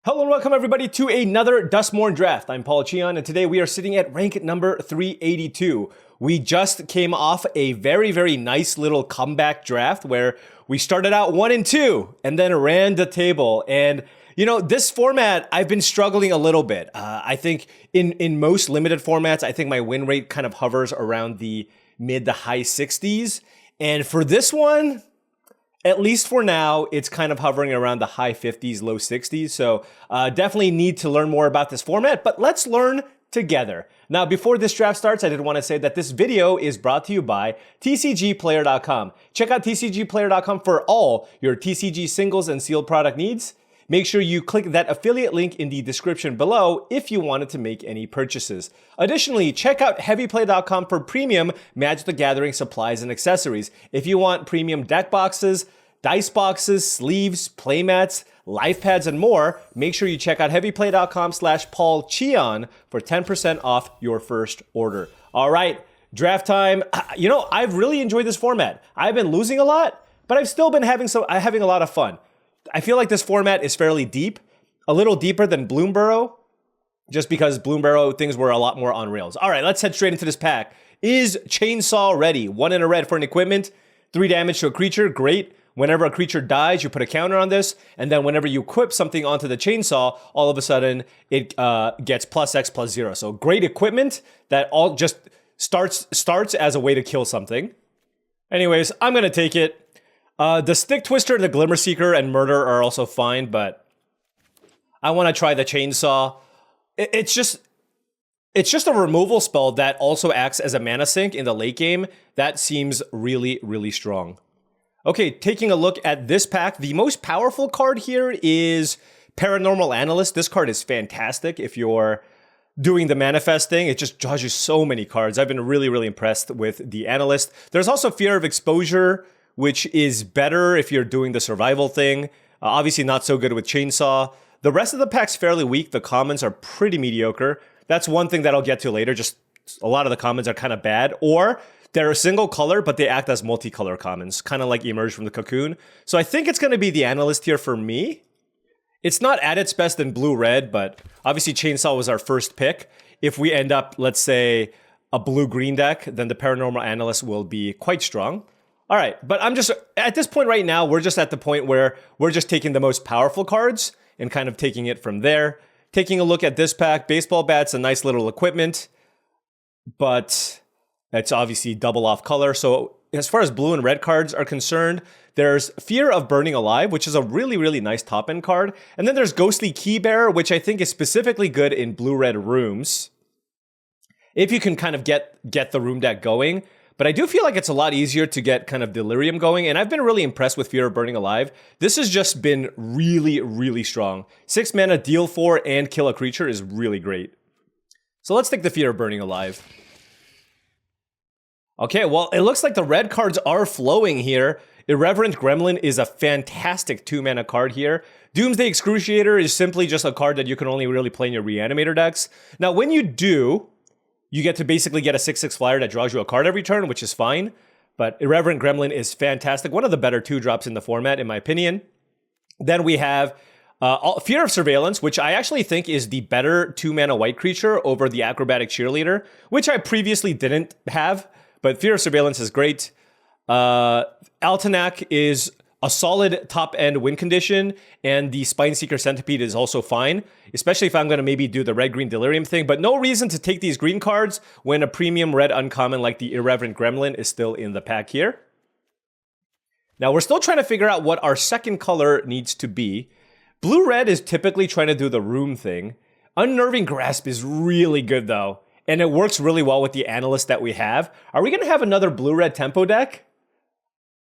Hello and welcome everybody to another Duskmourn draft. I'm paulcheon and today we are sitting at rank number 382. We just came off a very nice little comeback draft where we started out 1 and 2 and then ran the table. And you know, this format, I've been struggling a little bit. I think in most limited formats, I think my win rate kind of hovers around the mid to high 60s. And for this one, at least for now, it's kind of hovering around the high 50s, low 60s. So definitely need to learn more about this format, but let's learn together. Now, before this draft starts, I did want to say that this video is brought to you by tcgplayer.com. Check out tcgplayer.com for all your TCG singles and sealed product needs. Make sure you click that affiliate link in the description below if you wanted to make any purchases. Additionally, check out heavyplay.com for premium Magic the Gathering supplies and accessories. If you want premium deck boxes, dice boxes, sleeves, playmats, life pads, and more, make sure you check out heavyplay.com/paulcheon for 10% off your first order. All right, draft time. You know, I've really enjoyed this format. I've been losing a lot, but I've still been having a lot of fun. I feel like this format is fairly deep, a little deeper than Bloomburrow, just because Bloomburrow things were a lot more on rails. All right, let's head straight into this pack. Is Chainsaw ready? 1 and a red for an equipment, 3 damage to a creature, great. Whenever a creature dies, you put a counter on this, and then whenever you equip something onto the chainsaw, all of a sudden it gets +X+0. So great equipment that all just starts as a way to kill something. Anyways, I'm gonna take it. The Stick Twister, the Glimmer Seeker, and Murder are also fine, but I want to try the Chainsaw. It's just a removal spell that also acts as a mana sink in the late game. That seems really strong. Okay, taking a look at this pack, the most powerful card here is Paranormal Analyst. This card is fantastic if you're doing the manifesting. It just draws you so many cards. I've been really impressed with the Analyst. There's also Fear of Exposure, which is better if you're doing the survival thing. Obviously not so good with Chainsaw. The rest of the pack's fairly weak. The commons are pretty mediocre. That's one thing that I'll get to later. Just a lot of the commons are kind of bad. Or they're a single color, but they act as multicolor commons, kind of like Emerge from the Cocoon. So I think it's going to be the Analyst here for me. It's not at its best in blue-red, but obviously Chainsaw was our first pick. If we end up, let's say, a blue-green deck, then the Paranormal Analyst will be quite strong. All right, but I'm just, at this point right now, we're just at the point where we're just taking the most powerful cards and kind of taking it from there. Taking a look at this pack, Baseball Bat's a nice little equipment, but it's obviously double off color. So as far as blue and red cards are concerned, there's Fear of Burning Alive, which is a really nice top-end card. And then there's Ghostly Keybearer, which I think is specifically good in blue-red rooms, if you can kind of get the room deck going. But I do feel like it's a lot easier to get kind of Delirium going, and I've been really impressed with Fear of Burning Alive. This has just been really strong. 6 mana, deal 4, and kill a creature is really great. So let's take the Fear of Burning Alive. Okay, well, it looks like the red cards are flowing here. Irreverent Gremlin is a fantastic 2 mana card here. Doomsday Excruciator is simply just a card that you can only really play in your Reanimator decks. Now, when you do, you get to basically get a 6/6 flyer that draws you a card every turn, which is fine. But Irreverent Gremlin is fantastic. One of the better 2-drops in the format, in my opinion. Then we have Fear of Surveillance, which I actually think is the better 2 mana white creature over the Acrobatic Cheerleader, which I previously didn't have. But Fear of Surveillance is great. Altenac is a solid top-end win condition, and the Spineseeker Centipede is also fine, especially if I'm going to maybe do the red-green Delirium thing, but no reason to take these green cards when a premium red uncommon like the Irreverent Gremlin is still in the pack here. Now, we're still trying to figure out what our second color needs to be. Blue-red is typically trying to do the room thing. Unnerving Grasp is really good, though, and it works really well with the Analyst that we have. Are we going to have another blue-red tempo deck?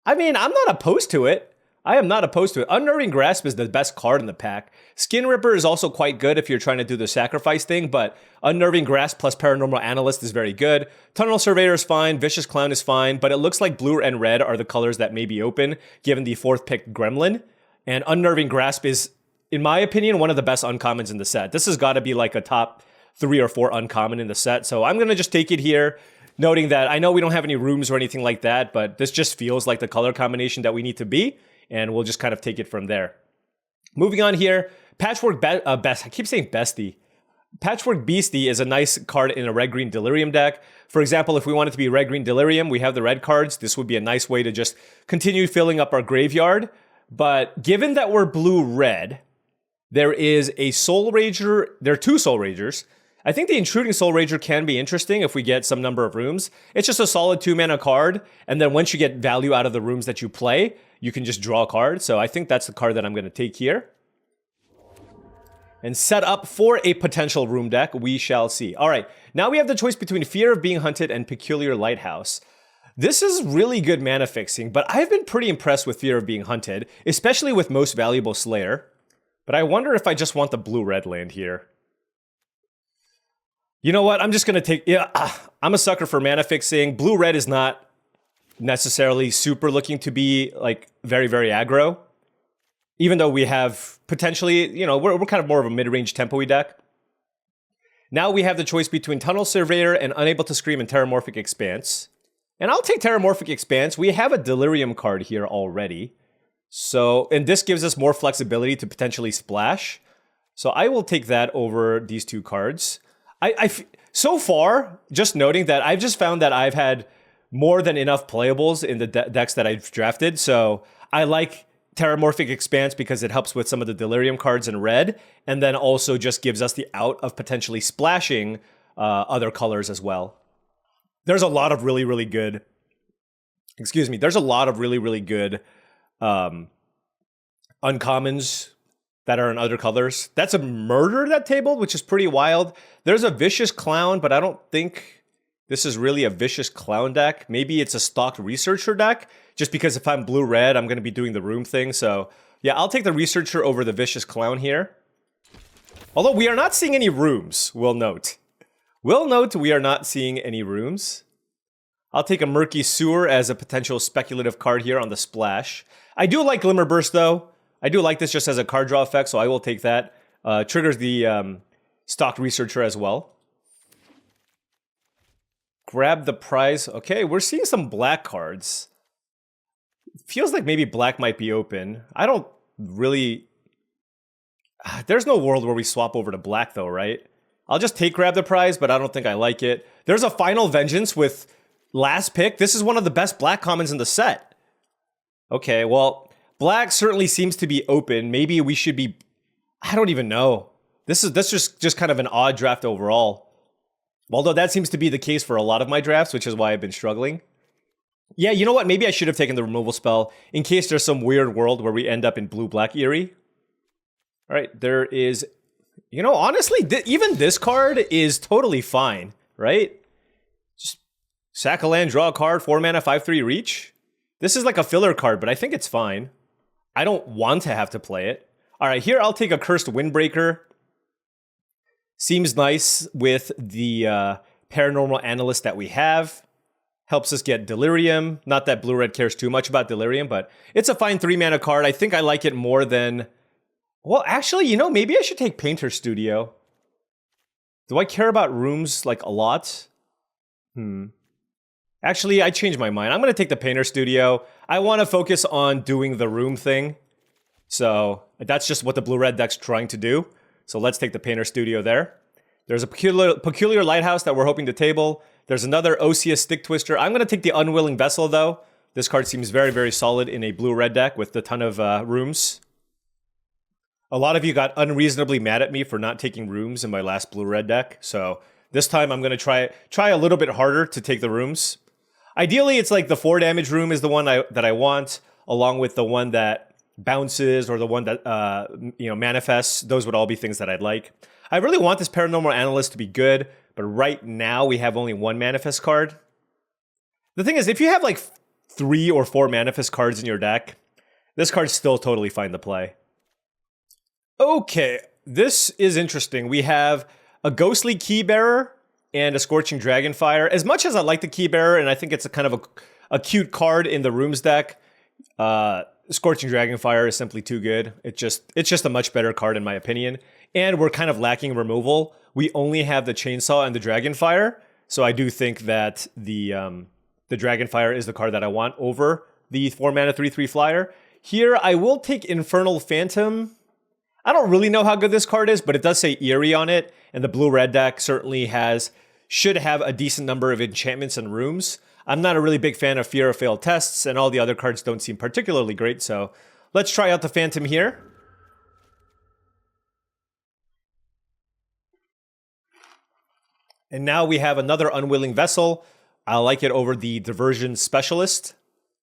I mean, I'm not opposed to it. I am not opposed to it. Unnerving Grasp is the best card in the pack. Skin Ripper is also quite good if you're trying to do the sacrifice thing, but Unnerving Grasp plus Paranormal Analyst is very good. Tunnel Surveyor is fine. Vicious Clown is fine, but it looks like blue and red are the colors that may be open, given the 4th pick Gremlin. And Unnerving Grasp is, in my opinion, one of the best uncommons in the set. This has got to be like a top 3 or 4 uncommon in the set, so I'm going to just take it here. Noting that I know we don't have any rooms or anything like that, but this just feels like the color combination that we need to be, and we'll just kind of take it from there. Moving on here, Patchwork Best. I keep saying Bestie. Patchwork Beastie is a nice card in a red-green Delirium deck. For example, if we want it to be red-green Delirium, we have the red cards. This would be a nice way to just continue filling up our graveyard. But given that we're blue-red, there is a Soul Rager. There are two Soul Ragers. I think the Intruding Soul Rager can be interesting if we get some number of rooms. It's just a solid 2-mana card, and then once you get value out of the rooms that you play, you can just draw a card. So I think that's the card that I'm going to take here. And set up for a potential room deck, we shall see. All right, now we have the choice between Fear of Being Hunted and Peculiar Lighthouse. This is really good mana fixing, but I've been pretty impressed with Fear of Being Hunted, especially with Most Valuable Slayer. But I wonder if I just want the blue-red land here. You know what? I'm just going to take... Yeah, I'm a sucker for mana fixing. Blue-red is not necessarily super looking to be, like, very, very aggro. Even though we have potentially, you know, we're kind of more of a mid-range tempo-y deck. Now we have the choice between Tunnel Surveyor and Unable to Scream and Terramorphic Expanse. And I'll take Terramorphic Expanse. We have a Delirium card here already. So, and this gives us more flexibility to potentially splash. So I will take that over these two cards. So far, just noting that I've just found that I've had more than enough playables in the decks that I've drafted. So I like Terramorphic Expanse because it helps with some of the Delirium cards in red, and then also just gives us the out of potentially splashing other colors as well. There's a lot of really, really good... Excuse me. There's a lot of really, really good uncommons that are in other colors. That's a Murder, that table, which is pretty wild. There's a Vicious Clown, but I don't think this is really a Vicious Clown deck. Maybe it's a stocked Researcher deck, just because if I'm blue-red, I'm going to be doing the room thing. So, yeah, I'll take the Researcher over the Vicious Clown here. Although we are not seeing any rooms, we'll note. We'll note we are not seeing any rooms. I'll take a Murky Sewer as a potential speculative card here on the splash. I do like Glimmer Burst, though. I do like this just as a card draw effect, so I will take that. Triggers the stocked Researcher as well. Grab the prize. Okay, we're seeing some black cards. Feels like maybe black might be open. I don't really... There's no world where we swap over to black, though, right? I'll just take Grab the Prize, but I don't think I like it. There's a Final Vengeance with last pick. This is one of the best black commons in the set. Okay, well, black certainly seems to be open. Maybe we should be... I don't even know. This is just kind of an odd draft overall. Although that seems to be the case for a lot of my drafts, which is why I've been struggling. Yeah, you know what? Maybe I should have taken the removal spell in case there's some weird world where we end up in blue-black Eerie. All right, there is... You know, honestly, even this card is totally fine, right? Just sack a land, draw a card, 4 mana, 5/3 reach. This is like a filler card, but I think it's fine. I don't want to have to play it. All right, here I'll take a Cursed Windbreaker. Seems nice with the Paranormal Analyst that we have. Helps us get Delirium. Not that blue-red cares too much about Delirium, but it's a fine 3-mana card. I think I like it more than... Well, actually, you know, maybe I should take Painter Studio. Do I care about rooms, like, a lot? Actually, I changed my mind. I'm going to take the Painter Studio. I want to focus on doing the room thing. So that's just what the blue-red deck's trying to do. So let's take the Painter Studio there. There's a Peculiar Lighthouse that we're hoping to table. There's another Osea Stick Twister. I'm going to take the Unwilling Vessel, though. This card seems very, very solid in a blue-red deck with a ton of rooms. A lot of you got unreasonably mad at me for not taking rooms in my last blue-red deck. So this time I'm going to try a little bit harder to take the rooms. Ideally, it's like the 4 damage room is the one that I want, along with the one that bounces or the one that manifests. Those would all be things that I'd like. I really want this Paranormal Analyst to be good, but right now we have only 1 manifest card. The thing is, if you have like 3 or 4 manifest cards in your deck, this card's still totally fine to play. Okay, this is interesting. We have a Ghostly Keybearer and a Scorching Dragonfire. As much as I like the Keybearer, and I think it's a kind of a cute card in the rooms deck, Scorching Dragonfire is simply too good. It's just a much better card in my opinion. And we're kind of lacking removal. We only have the Chainsaw and the Dragonfire, so I do think that the Dragonfire is the card that I want over the 4 mana 3/3 flyer. Here, I will take Infernal Phantom. I don't really know how good this card is, but it does say Eerie on it, and the blue-red deck certainly should have a decent number of enchantments and rooms. I'm not a really big fan of Fear of Failed Tests, and all the other cards don't seem particularly great, so let's try out the Phantom here. And now we have another Unwilling Vessel. I like it over the Diversion Specialist.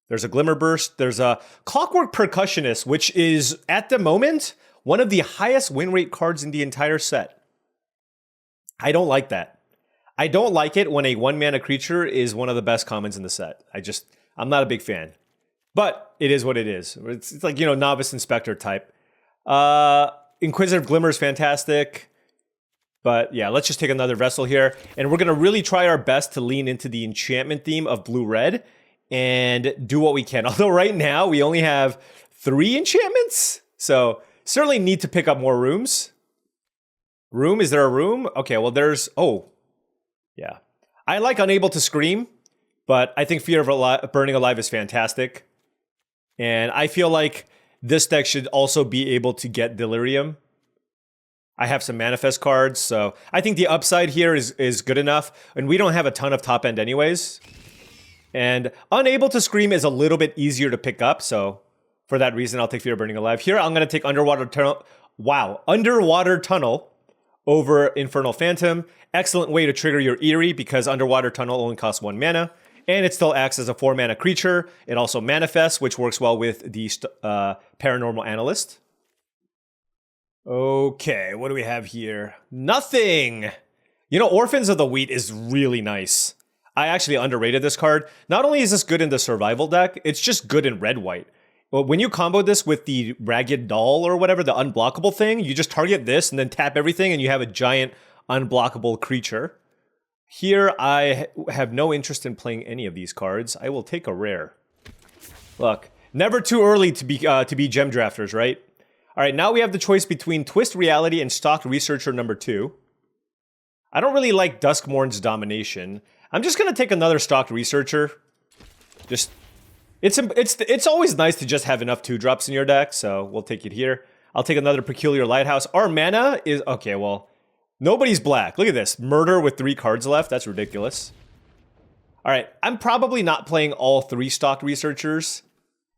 There's a Glimmer Burst. There's a Clockwork Percussionist, which is, at the moment, one of the highest win rate cards in the entire set. I don't like that. I don't like it when a 1-mana creature is one of the best commons in the set. I'm not a big fan. But it is what it is. It's like, you know, Novice Inspector type. Inquisitive Glimmer is fantastic. But yeah, let's just take another Vessel here. And we're going to really try our best to lean into the enchantment theme of blue-red and do what we can. Although right now we only have 3 enchantments. So certainly need to pick up more rooms. Room? Is there a room? Okay, well there's... Oh. Yeah. I like Unable to Scream, but I think Fear of Burning Alive is fantastic. And I feel like this deck should also be able to get Delirium. I have some Manifest cards, so I think the upside here is good enough. And we don't have a ton of top end anyways. And Unable to Scream is a little bit easier to pick up, so for that reason, I'll take Fear of Burning Alive. Here, I'm going to take Underwater Tunnel. Wow. Underwater Tunnel over Infernal Phantom. Excellent way to trigger your Eerie because Underwater Tunnel only costs 1 mana. And it still acts as a 4-mana creature. It also manifests, which works well with the Paranormal Analyst. Okay, what do we have here? Nothing! You know, Orphans of the Wheat is really nice. I actually underrated this card. Not only is this good in the survival deck, it's just good in red-white. But when you combo this with the Ragged Doll or whatever, the unblockable thing, you just target this and then tap everything and you have a giant unblockable creature. Here, I have no interest in playing any of these cards. I will take a rare. Look, never too early to be gem drafters, right? All right, now we have the choice between Twist Reality and Stocked Researcher number 2. I don't really like Duskmourn's Domination. I'm just going to take another Stocked Researcher. It's always nice to just have enough 2-drops in your deck, so we'll take it here. I'll take another Peculiar Lighthouse. Our mana is... Okay, well, nobody's black. Look at this. Murder with 3 cards left. That's ridiculous. All right, I'm probably not playing all 3 Stocked Researchers.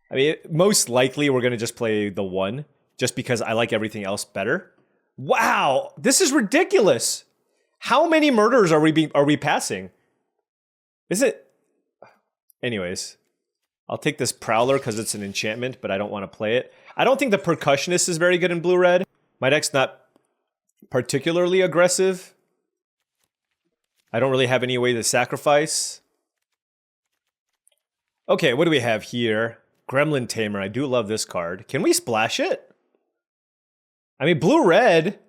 I mean, most likely we're going to just play the 1. Just because I like everything else better. Wow, this is ridiculous. How many murders are we passing? Is it? Anyways, I'll take this Prowler because it's an enchantment, but I don't want to play it. I don't think the Percussionist is very good in blue-red. My deck's not particularly aggressive. I don't really have any way to sacrifice. Okay, what do we have here? Gremlin Tamer. I do love this card. Can we splash it? I mean, blue-red...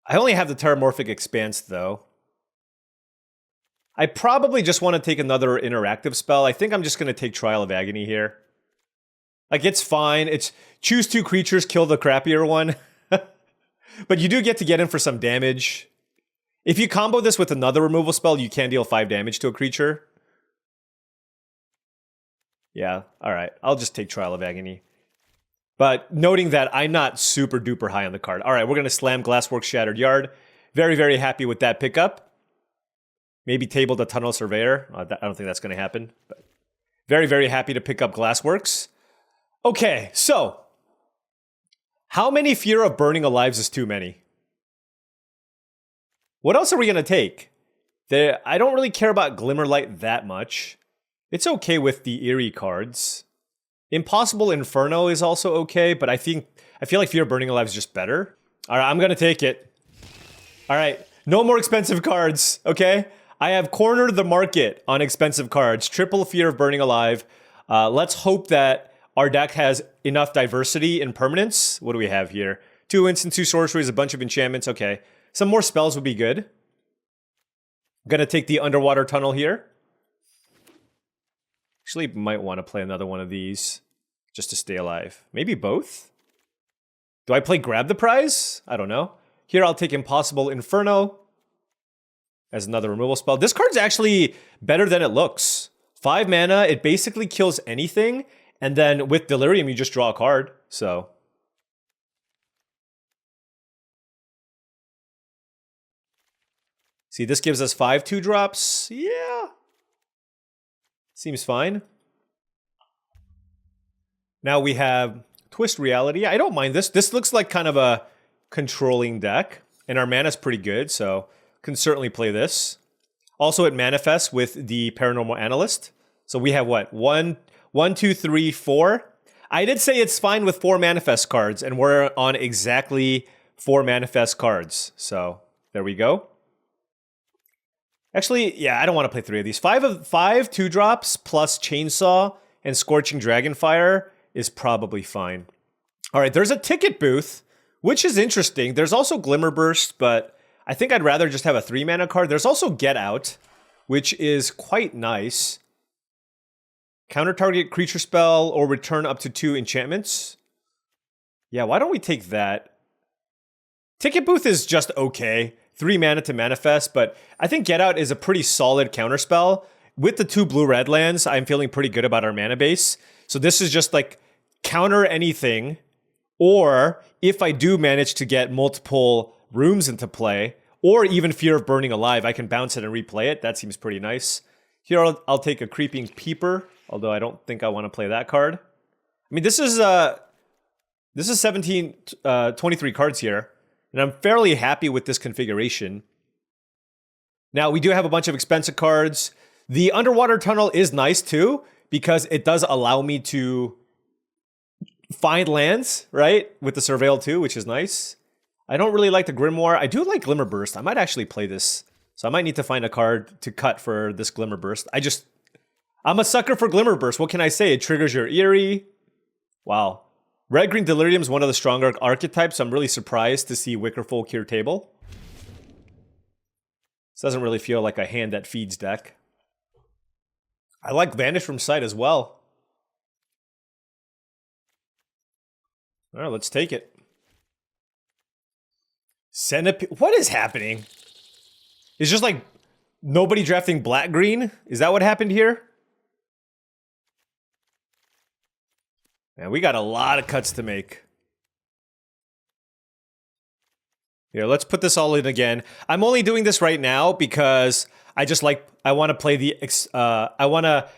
I only have the Terramorphic Expanse, though. I probably just want to take another interactive spell. I think I'm just going to take Trial of Agony here. Like, it's fine. It's choose 2 creatures, kill the crappier one. But you do get to get in for some damage. If you combo this with another removal spell, you can deal 5 damage to a creature. Yeah, alright. I'll just take Trial of Agony. But noting that I'm not super duper high on the card. All right, we're going to slam Glassworks Shattered Yard. Very, very happy with that pickup. Maybe table the Tunnel Surveyor. I don't think that's going to happen. But very, very happy to pick up Glassworks. Okay, so how many Fear of Burning Alives is too many? What else are we going to take? I don't really care about Glimmerlight that much. It's okay with the Eerie cards. Impossible Inferno is also okay, but I feel like Fear of Burning Alive is just better. All right, I'm going to take it. All right, no more expensive cards, okay? I have cornered the market on expensive cards. Triple Fear of Burning Alive. Let's hope that our deck has enough diversity in permanents. What do we have here? 2 instants, 2 sorceries, a bunch of enchantments. Okay, some more spells would be good. I'm going to take the Underwater Tunnel here. Actually, might want to play another one of these just to stay alive. Maybe both? Do I play Grab the Prize? I don't know. Here, I'll take Impossible Inferno as another removal spell. This card's actually better than it looks. 5 mana, it basically kills anything, and then with Delirium, you just draw a card, so... See, this gives us 5 2-drops. Yeah. Seems fine. Now we have Twist Reality. I don't mind this. This looks like kind of a controlling deck. And our mana's pretty good, so can certainly play this. Also, it manifests with the Paranormal Analyst. So we have what? 1, 2, 3, 4. I did say it's fine with 4 manifest cards, and we're on exactly 4 manifest cards. So there we go. Actually, yeah, I don't want to play 3 of these. 5 2-drops plus Chainsaw and Scorching Dragonfire is probably fine. All right, there's a ticket booth, which is interesting. There's also Glimmerburst, but I think I'd rather just have a 3-mana card. There's also Get Out, which is quite nice. Counter target creature spell or return up to 2 enchantments. Yeah, why don't we take that? Ticket Booth is just okay. 3 mana to manifest, but I think Get Out is a pretty solid counter spell. With the 2 blue-red lands, I'm feeling pretty good about our mana base. So this is just like counter anything, or if I do manage to get multiple rooms into play, or even Fear of Burning Alive, I can bounce it and replay it. That seems pretty nice. Here I'll take a Creeping Peeper, although I don't think I want to play that card. I mean, this is 23 cards here, and I'm fairly happy with this configuration. Now, we do have a bunch of expensive cards. The Underwater Tunnel is nice too, because it does allow me to find lands, right? With the Surveil too, which is nice. I don't really like the Grimoire. I do like Glimmerburst. I might actually play this. So I might need to find a card to cut for this Glimmerburst. I'm a sucker for Glimmerburst. What can I say? It triggers your Eerie. Wow. Red-Green Delirium is one of the stronger archetypes. So I'm really surprised to see Wickerfolk here table. This doesn't really feel like a hand that feeds deck. I like Vanish from Sight as well. All right, let's take it. Centipede. What is happening? It's just like nobody drafting black-green? Is that what happened here? Man, we got a lot of cuts to make. Here, let's put this all in again. I'm only doing this right now because I want to play I want to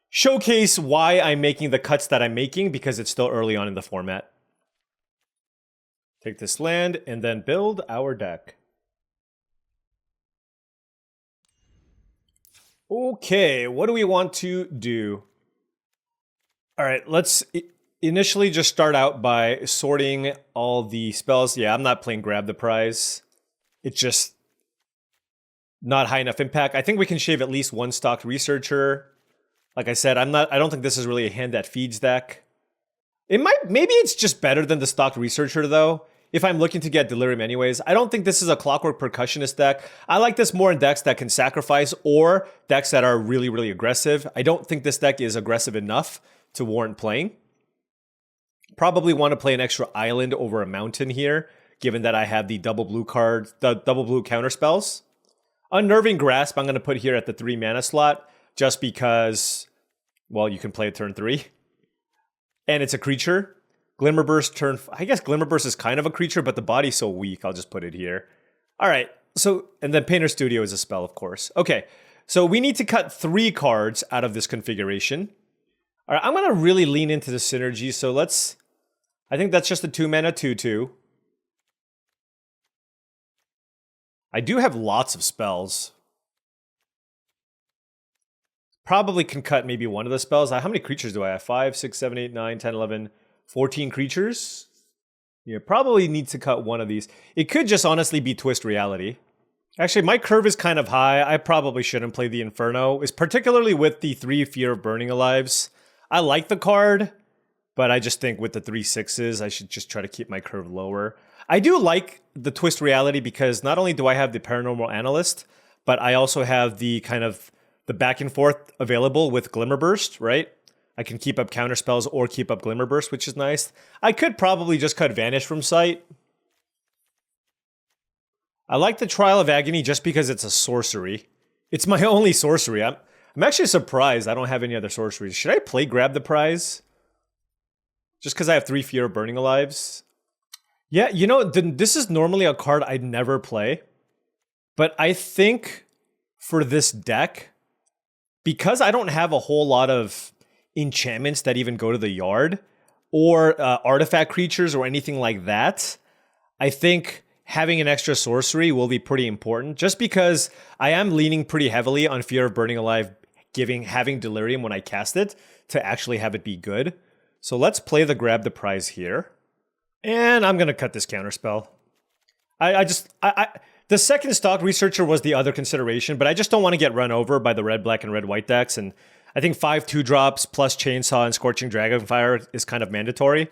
showcase why I'm making the cuts that I'm making because it's still early on in the format. Take this land and then build our deck. Okay, what do we want to do? All right, let's initially just start out by sorting all the spells. Yeah, I'm not playing Grab the Prize. It's just not high enough impact. I think we can shave at least 1 stocked Researcher. Like I said, I don't think this is really a hand that feeds deck. Maybe it's just better than the stocked Researcher though. If I'm looking to get Delirium anyways, I don't think this is a Clockwork Percussionist deck. I like this more in decks that can sacrifice or decks that are really, really aggressive. I don't think this deck is aggressive enough to warrant playing. Probably want to play an extra island over a mountain here, given that I have the double blue card, the double blue counter spells. Unnerving Grasp, I'm going to put here at the 3 mana slot, just because, well, you can play it turn 3. And it's a creature. Glimmerburst I guess Glimmerburst is kind of a creature, but the body's so weak, I'll just put it here. All right, so, and then Painter Studio is a spell, of course. Okay, so we need to cut 3 cards out of this configuration. All right, I'm going to really lean into the synergy, so I think that's just a 2 mana 2/2. I do have lots of spells. Probably can cut maybe one of the spells. How many creatures do I have? 5, 6, 7, 8, 9, 10, 11, 14 creatures? Yeah, probably need to cut one of these. It could just honestly be Twist Reality. Actually, my curve is kind of high. I probably shouldn't play the Inferno, particularly with the 3 Fear of Burning Alives. I like the card, but I just think with the 3 6s, I should just try to keep my curve lower. I do like the Twist Reality because not only do I have the Paranormal Analyst, but I also have the kind of the back and forth available with Glimmerburst, right? I can keep up counter spells or keep up Glimmerburst, which is nice. I could probably just cut Vanish from Sight. I like the Trial of Agony just because it's a sorcery. It's my only sorcery. I'm actually surprised I don't have any other sorceries. Should I play Grab the Prize? Just because I have 3 Fear of Burning Alives? Yeah, you know, this is normally a card I'd never play. But I think for this deck, because I don't have a whole lot of enchantments that even go to the yard, or artifact creatures or anything like that, I think having an extra sorcery will be pretty important, just because I am leaning pretty heavily on Fear of Burning Alive having Delirium when I cast it to actually have it be good. So let's play the grab the prize here. And I'm gonna cut this counterspell. The second stock researcher was the other consideration, but I just don't want to get run over by the red, black, and red, white decks. And I think 5 2-drops plus Chainsaw and Scorching Dragonfire is kind of mandatory.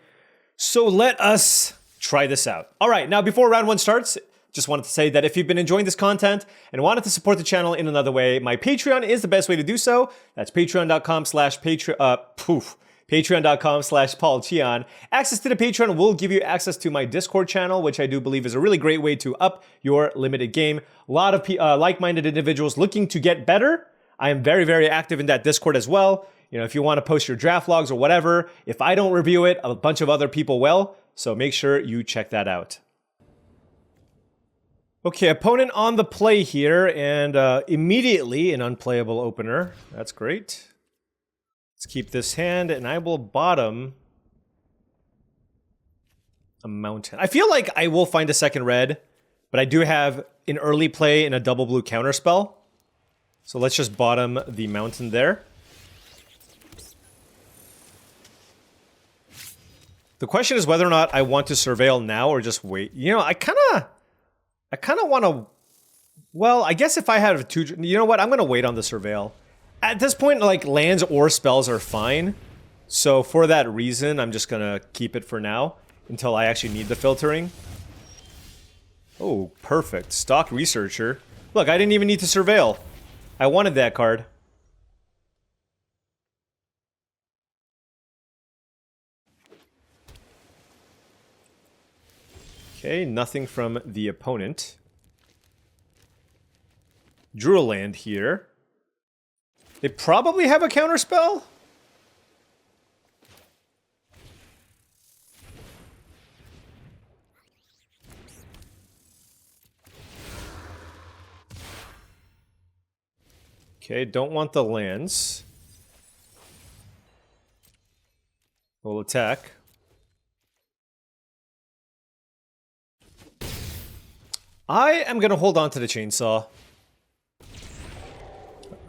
So let us try this out. All right, now before round 1 starts, just wanted to say that if you've been enjoying this content and wanted to support the channel in another way, my Patreon is the best way to do so. That's patreon.com/paulcheon. Access to the Patreon will give you access to my Discord channel, which I do believe is a really great way to up your limited game. A lot of like-minded individuals looking to get better. I am very, very active in that Discord as well. You know, if you want to post your draft logs or whatever, if I don't review it, a bunch of other people will. So make sure you check that out. Okay, opponent on the play here, and immediately an unplayable opener. That's great. Let's keep this hand, and I will bottom a mountain. I feel like I will find a second red, but I do have an early play and a double blue counterspell. So let's just bottom the mountain there. The question is whether or not I want to surveil now or just wait. You know, I kind of want to... Well, I guess if I have 2... You know what? I'm going to wait on the surveil. At this point, like, lands or spells are fine. So for that reason, I'm just going to keep it for now until I actually need the filtering. Oh, perfect. Stock Researcher. Look, I didn't even need to surveil. I wanted that card. Okay, nothing from the opponent. Drew a land here. They probably have a counterspell? Okay, don't want the lands. We'll attack. I am going to hold on to the chainsaw.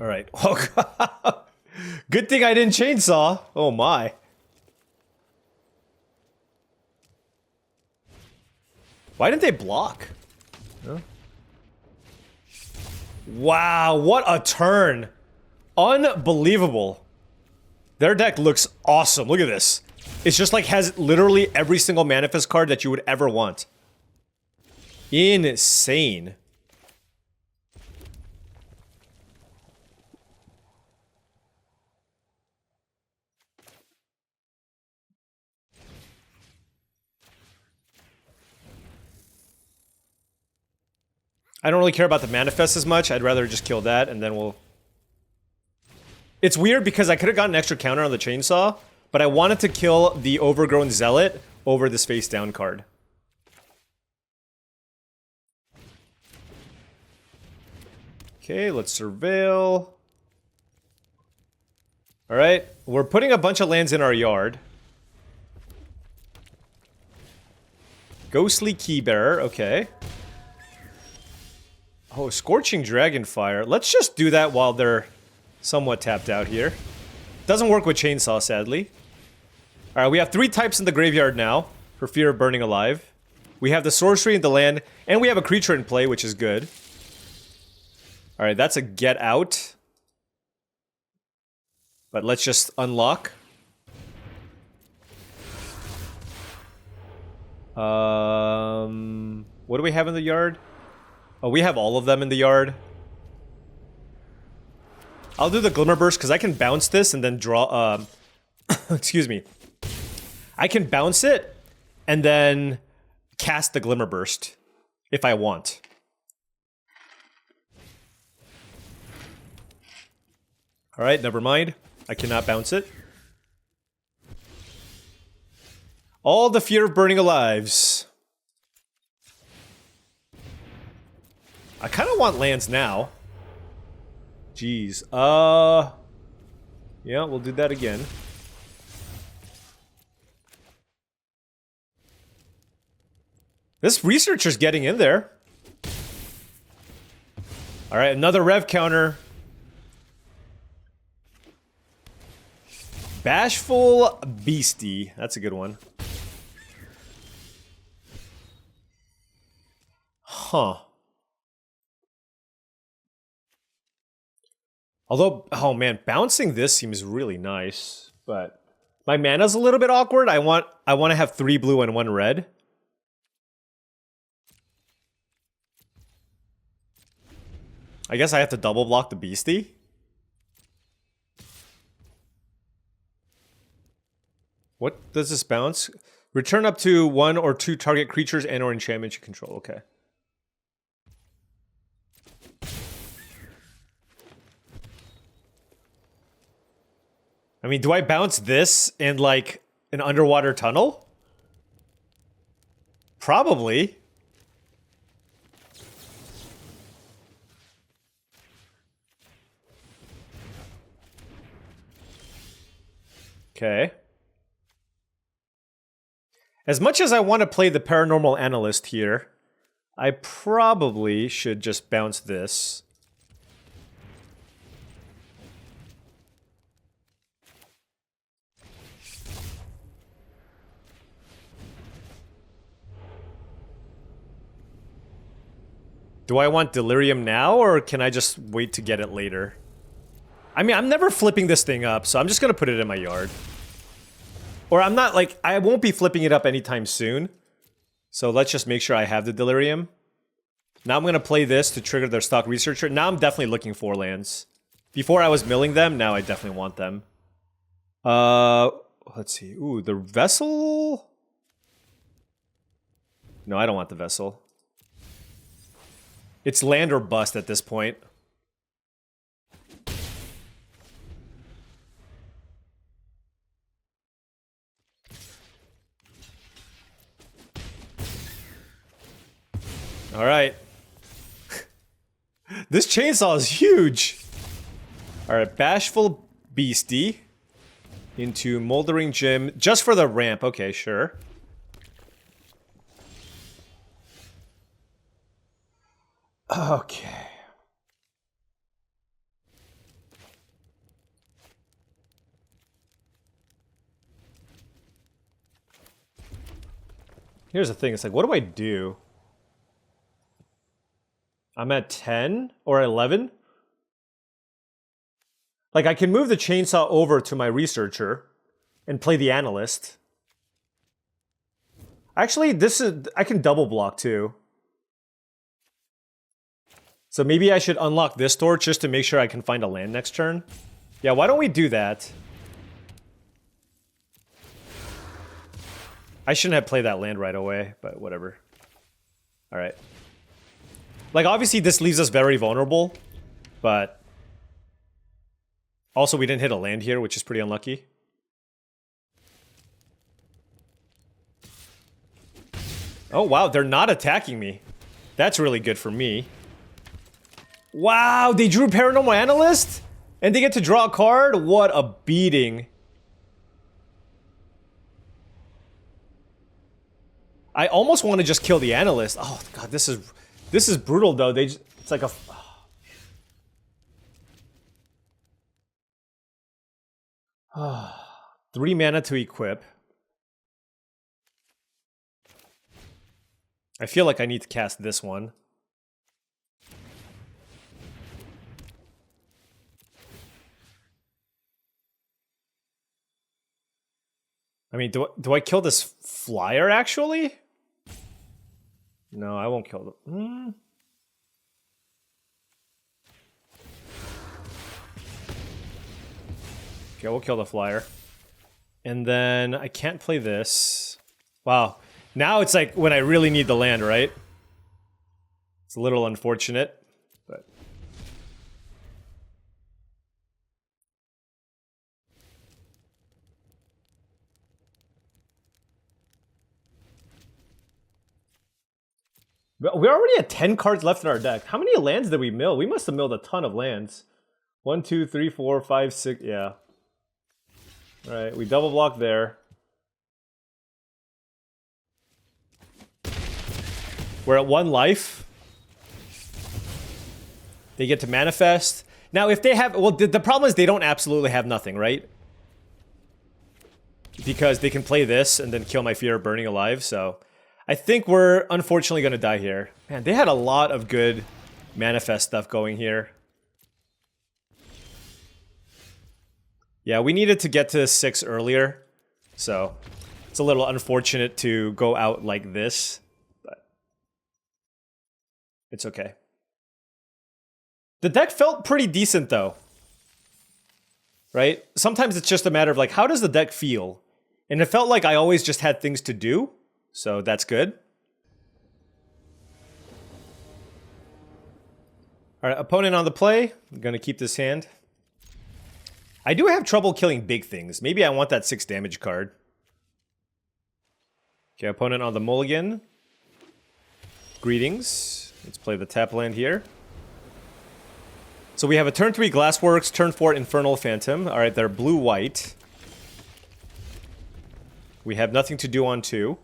All right. Oh, God. Good thing I didn't chainsaw. Oh, my. Why didn't they block? Huh? Wow, what a turn. Unbelievable. Their deck looks awesome. Look at this. It's just like has literally every single manifest card that you would ever want. Insane. I don't really care about the manifest as much. I'd rather just kill that and then we'll... It's weird because I could have gotten an extra counter on the chainsaw, but I wanted to kill the Overgrown Zealot over this face down card. Okay, let's surveil. Alright, we're putting a bunch of lands in our yard. Ghostly Keybearer, okay. Oh, Scorching Dragonfire. Let's just do that while they're somewhat tapped out here. Doesn't work with Chainsaw, sadly. Alright, we have 3 types in the graveyard now for Fear of Burning Alive. We have the sorcery in the land, and we have a creature in play, which is good. Alright, that's a get out. But let's just unlock. What do we have in the yard? Oh, we have all of them in the yard. I'll do the Glimmer Burst because I can bounce this and then draw, excuse me. I can bounce it and then cast the Glimmer Burst if I want. Alright, never mind. I cannot bounce it. All the Fear of Burning Alives. I kind of want lands now. Jeez. Yeah, we'll do that again. This researcher's getting in there. Alright, another rev counter. Bashful Beastie. That's a good one. Huh. Although, oh man, bouncing this seems really nice, but my mana's a little bit awkward. I want to have 3 blue and 1 red. I guess I have to double block the Beastie. What does this bounce? Return up to 1 or 2 target creatures and or enchantments you control. Okay. I mean, do I bounce this in like an underwater tunnel? Probably. Okay. As much as I want to play the Paranormal Analyst here, I probably should just bounce this. Do I want Delirium now, or can I just wait to get it later? I mean, I'm never flipping this thing up, so I'm just gonna put it in my yard. Or I'm not, like, I won't be flipping it up anytime soon. So let's just make sure I have the Delirium. Now I'm gonna play this to trigger their stock researcher. Now I'm definitely looking for lands. Before I was milling them, now I definitely want them. Let's see. Ooh, the Vessel? No, I don't want the Vessel. It's land or bust at this point. All right. This chainsaw is huge. All right, Bashful Beastie into Moldering Gym just for the ramp. Okay, sure. Okay. Here's the thing. It's like, what do I do? I'm at 10 or 11. Like, I can move the chainsaw over to my researcher and play the analyst. Actually, this is... I can double block too. So maybe I should unlock this door just to make sure I can find a land next turn. Yeah, why don't we do that? I shouldn't have played that land right away, but whatever. Alright. Like, obviously this leaves us very vulnerable, but... Also, we didn't hit a land here, which is pretty unlucky. Oh, wow, they're not attacking me. That's really good for me. Wow, they drew Paranormal Analyst? And they get to draw a card? What a beating. I almost want to just kill the Analyst. Oh, God, this is brutal, though. It's like a... 3 mana to equip. I feel like I need to cast this one. I mean, do I kill this flyer, actually? No, I won't kill them. Okay, we'll kill the flyer. And then I can't play this. Wow. Now it's like when I really need the land, right? It's a little unfortunate, but... We're already at 10 cards left in our deck. How many lands did we mill? We must have milled a ton of lands. 1, 2, 3, 4, 5, 6. Yeah. All right, we double block there. We're at 1 life. They get to manifest. Now, if they have... Well, the problem is they don't absolutely have nothing, right? Because they can play this and then kill my Fear of Burning Alive, so... I think we're unfortunately going to die here. Man, they had a lot of good manifest stuff going here. Yeah, we needed to get to 6 earlier. So, it's a little unfortunate to go out like this. But it's okay. The deck felt pretty decent, though. Right? Sometimes it's just a matter of, like, how does the deck feel? And it felt like I always just had things to do. So that's good. Alright, opponent on the play. I'm gonna keep this hand. I do have trouble killing big things. Maybe I want that 6 damage card. Okay, opponent on the mulligan. Greetings. Let's play the tap land here. So we have a turn 3 Glassworks, turn 4 Infernal Phantom. Alright, they're blue-white. We have nothing to do on 2.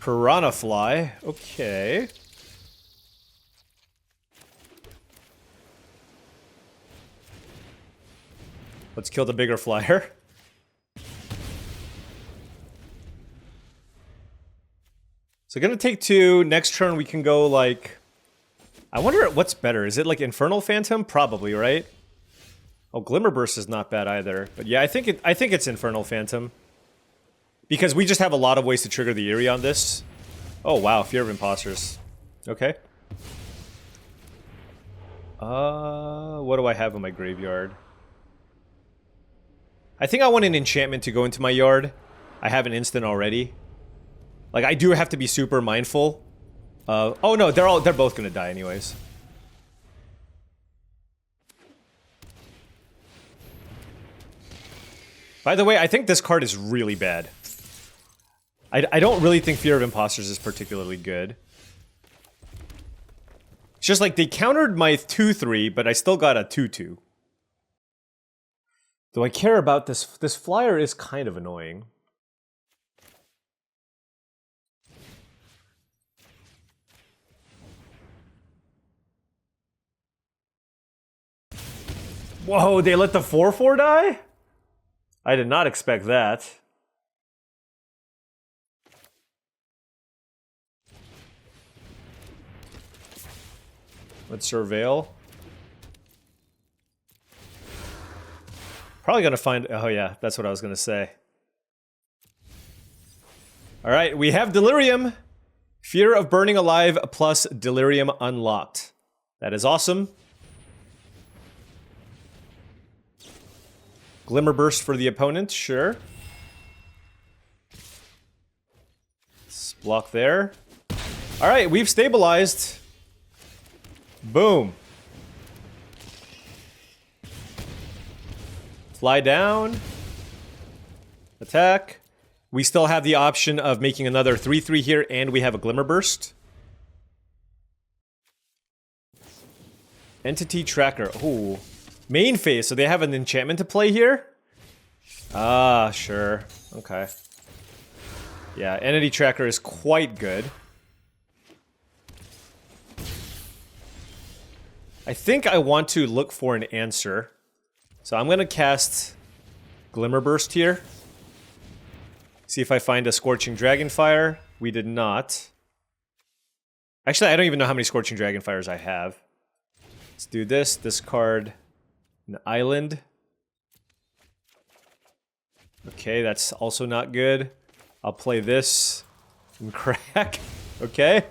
Piranha Fly. Okay. Let's kill the bigger flyer. So gonna take 2. Next turn we can go like... I wonder what's better. Is it like Infernal Phantom? Probably, right? Oh, Glimmer Burst is not bad either. But yeah, I think it's Infernal Phantom. Because we just have a lot of ways to trigger the Eerie on this. Oh, wow. Fear of Imposters. Okay. What do I have in my graveyard? I think I want an enchantment to go into my yard. I have an instant already. Like, I do have to be super mindful. Oh, no. They're both gonna die anyways. By the way, I think this card is really bad. I don't really think Fear of Imposters is particularly good. It's just like they countered my 2-3, but I still got a 2-2. Do I care about this? This flyer is kind of annoying. Whoa, they let the 4-4 die? I did not expect that. Let's surveil. Probably gonna find... Oh yeah, that's what I was gonna say. Alright, we have Delirium. Fear of Burning Alive plus Delirium unlocked. That is awesome. Glimmer Burst for the opponent, sure. Let's block there. Alright, we've stabilized. Boom. Fly down. Attack. We still have the option of making another 3-3 here, and we have a Glimmer Burst. Entity Tracker. Ooh. Main phase, so they have an enchantment to play here? Ah, sure. Okay. Yeah, Entity Tracker is quite good. I think I want to look for an answer. So I'm gonna cast Glimmer Burst here. See if I find a Scorching Dragonfire. We did not. Actually, I don't even know how many Scorching Dragonfires I have. Let's do this. Discard an island. Okay, that's also not good. I'll play this and crack. Okay.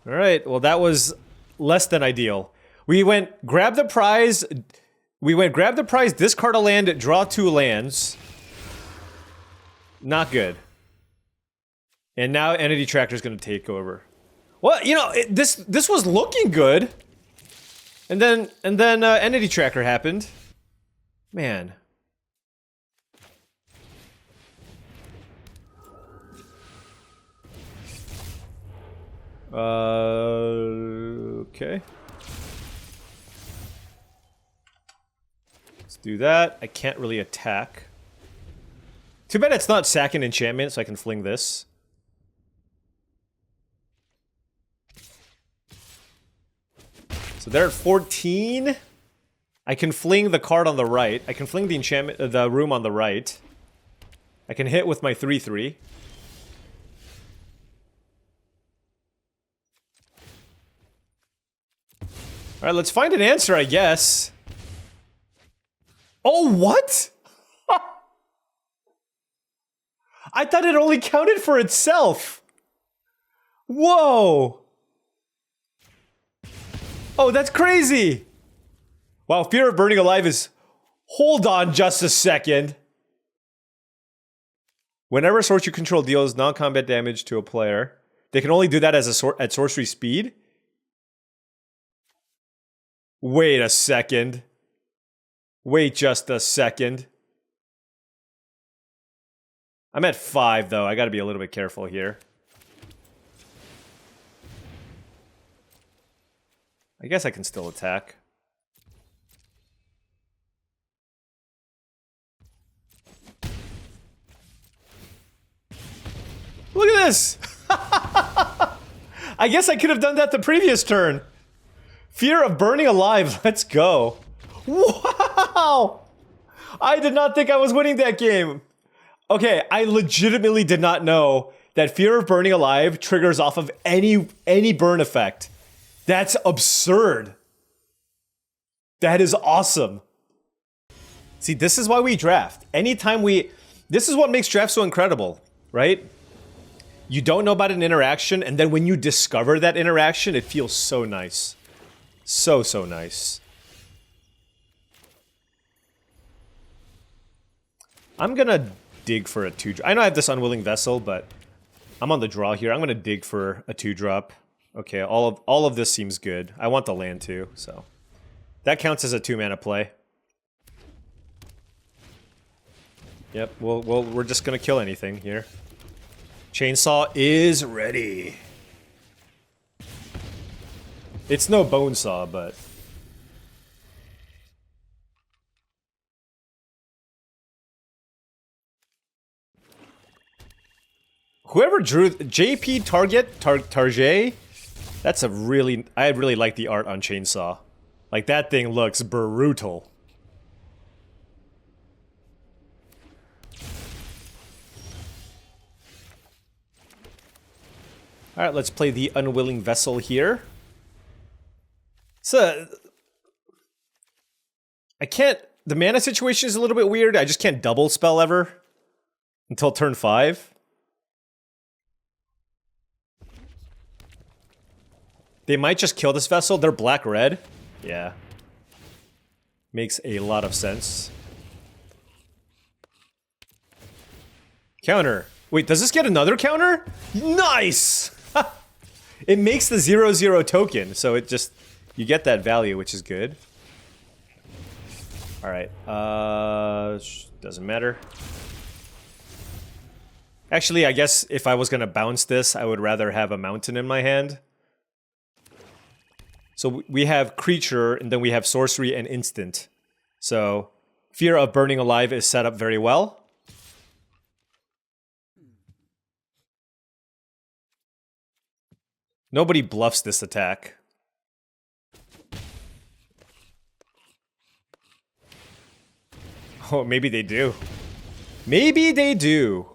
Alright, well that was less than ideal. We went grab the prize, discard a land, draw 2 lands. Not good. And now Entity Tracker is going to take over. Well, you know, this was looking good. And then Entity Tracker happened. Man. Okay. Let's do that. I can't really attack. Too bad it's not second enchantment, so I can fling this. So they're at 14. I can fling the card on the right. I can fling the enchantment, the room on the right. I can hit with my 3/3. All right, let's find an answer, I guess. Oh, what? I thought it only counted for itself. Whoa. Oh, that's crazy. Wow, Fear of Burning Alive is... Hold on just a second. Whenever a source you control deals non-combat damage to a player, they can only do that as at sorcery speed? Wait a second. Wait just a second. I'm at 5, though. I gotta be a little bit careful here. I guess I can still attack. Look at this! I guess I could have done that the previous turn. Fear of Burning Alive, let's go. Wow! I did not think I was winning that game. Okay, I legitimately did not know that Fear of Burning Alive triggers off of any burn effect. That's absurd. That is awesome. See, this is why we draft. Anytime we... This is what makes draft so incredible, right? You don't know about an interaction, and then when you discover that interaction, it feels so nice. So nice. I'm gonna dig for a 2-drop. I know I have this Unwilling Vessel, but I'm on the draw here. I'm gonna dig for a 2-drop. Okay, all of this seems good. I want the land too, so that counts as a 2-mana play. Yep. Well, we're just gonna kill anything here. Chainsaw is ready. It's no bone saw, but whoever drew JP Target, that's a really... I really like the art on Chainsaw. Like, that thing looks brutal. Alright, let's play the Unwilling Vessel here. So... I can't... The mana situation is a little bit weird. I just can't double spell ever. Until turn 5. They might just kill this vessel. They're black-red. Yeah. Makes a lot of sense. Counter. Wait, does this get another counter? Nice! It makes the 0/0 token, so it just... You get that value, which is good. Alright, doesn't matter. Actually, I guess if I was gonna bounce this, I would rather have a mountain in my hand. So we have creature, and then we have sorcery and instant. So, Fear of Burning Alive is set up very well. Nobody bluffs this attack. Oh, maybe they do. Maybe they do.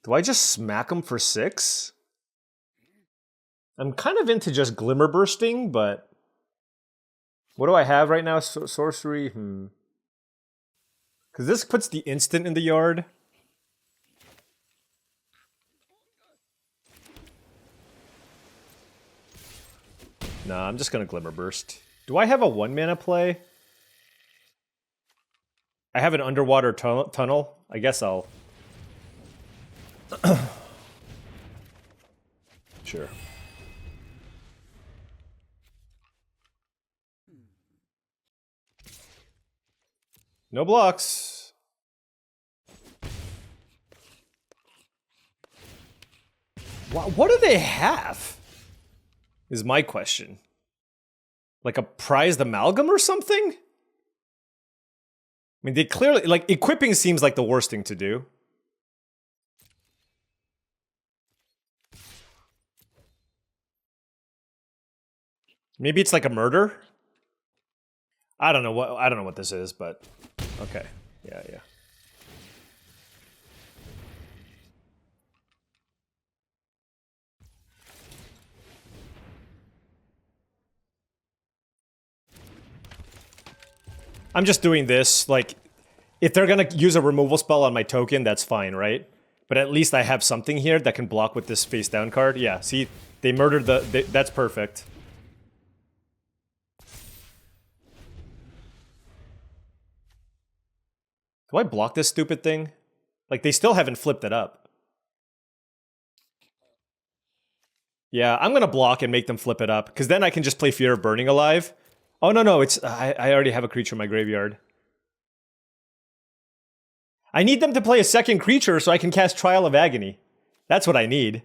Do I just smack them for 6? I'm kind of into just Glimmer Bursting, but... What do I have right now? Sorcery? Because this puts the instant in the yard. Nah, I'm just gonna Glimmer Burst. Do I have a 1-mana play? I have an underwater tunnel. I guess I'll... Sure. No blocks. What do they have? Is my question. Like a prized amalgam or something? I mean, they clearly, like, equipping seems like the worst thing to do. Maybe it's like a murder? I don't know what this is, but okay. Yeah, yeah. I'm just doing this, like, if they're gonna use a removal spell on my token, that's fine, right? But at least I have something here that can block with this face down card. Yeah, see, they murdered that's perfect. Do I block this stupid thing? Like, they still haven't flipped it up. Yeah, I'm gonna block and make them flip it up, because then I can just play Fear of Burning Alive. Oh, no, it's... I already have a creature in my graveyard. I need them to play a second creature so I can cast Trial of Agony. That's what I need.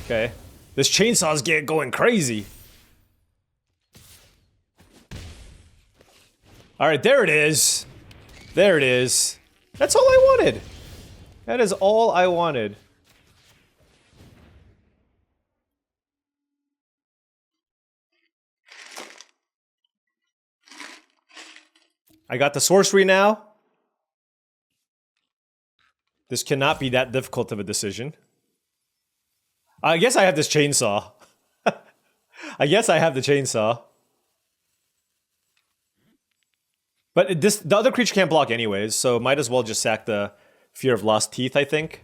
Okay. This chainsaw's going crazy. Alright, there it is. There it is. That's all I wanted. That is all I wanted. I got the sorcery now. This cannot be that difficult of a decision. I guess I have this chainsaw. I guess I have the chainsaw. But the other creature can't block anyways, so might as well just sack the Fear of Lost Teeth, I think.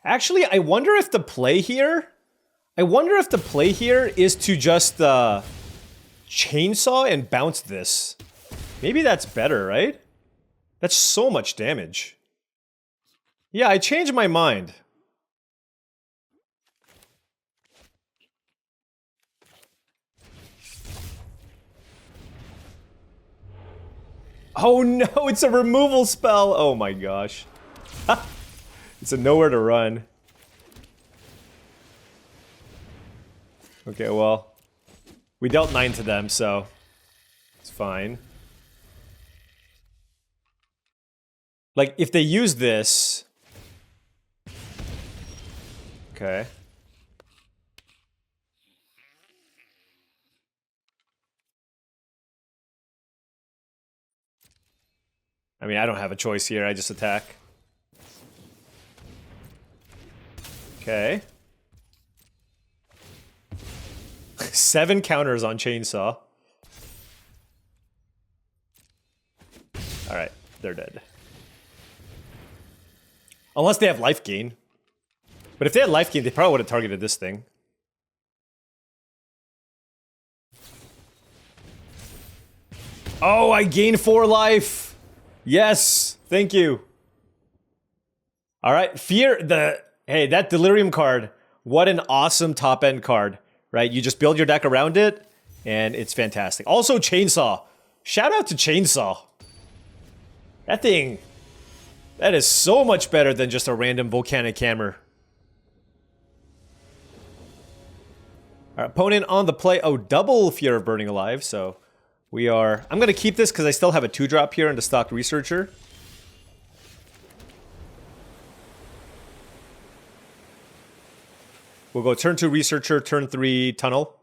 Actually, I wonder if the play here... is to just chainsaw and bounce this. Maybe that's better, right? That's so much damage. Yeah, I changed my mind. Oh no, it's a removal spell! Oh my gosh. It's a nowhere to run. Okay, well... we dealt 9 to them, so... it's fine. Like, if they use this... okay. I mean, I don't have a choice here, I just attack. Okay. 7 counters on Chainsaw. Alright, they're dead. Unless they have life gain. But if they had life gain, they probably would have targeted this thing. Oh, I gained 4 life! Yes! Thank you. Alright, hey, that Delirium card, what an awesome top-end card. Right, you just build your deck around it, and it's fantastic. Also, Chainsaw. Shout out to Chainsaw. That thing, that is so much better than just a random Volcanic Hammer. Our opponent on the play, oh, double Fear of Burning Alive, so we are... I'm going to keep this because I still have a 2-drop here in the stocked Researcher. We'll go turn 2 Researcher, turn 3 Tunnel.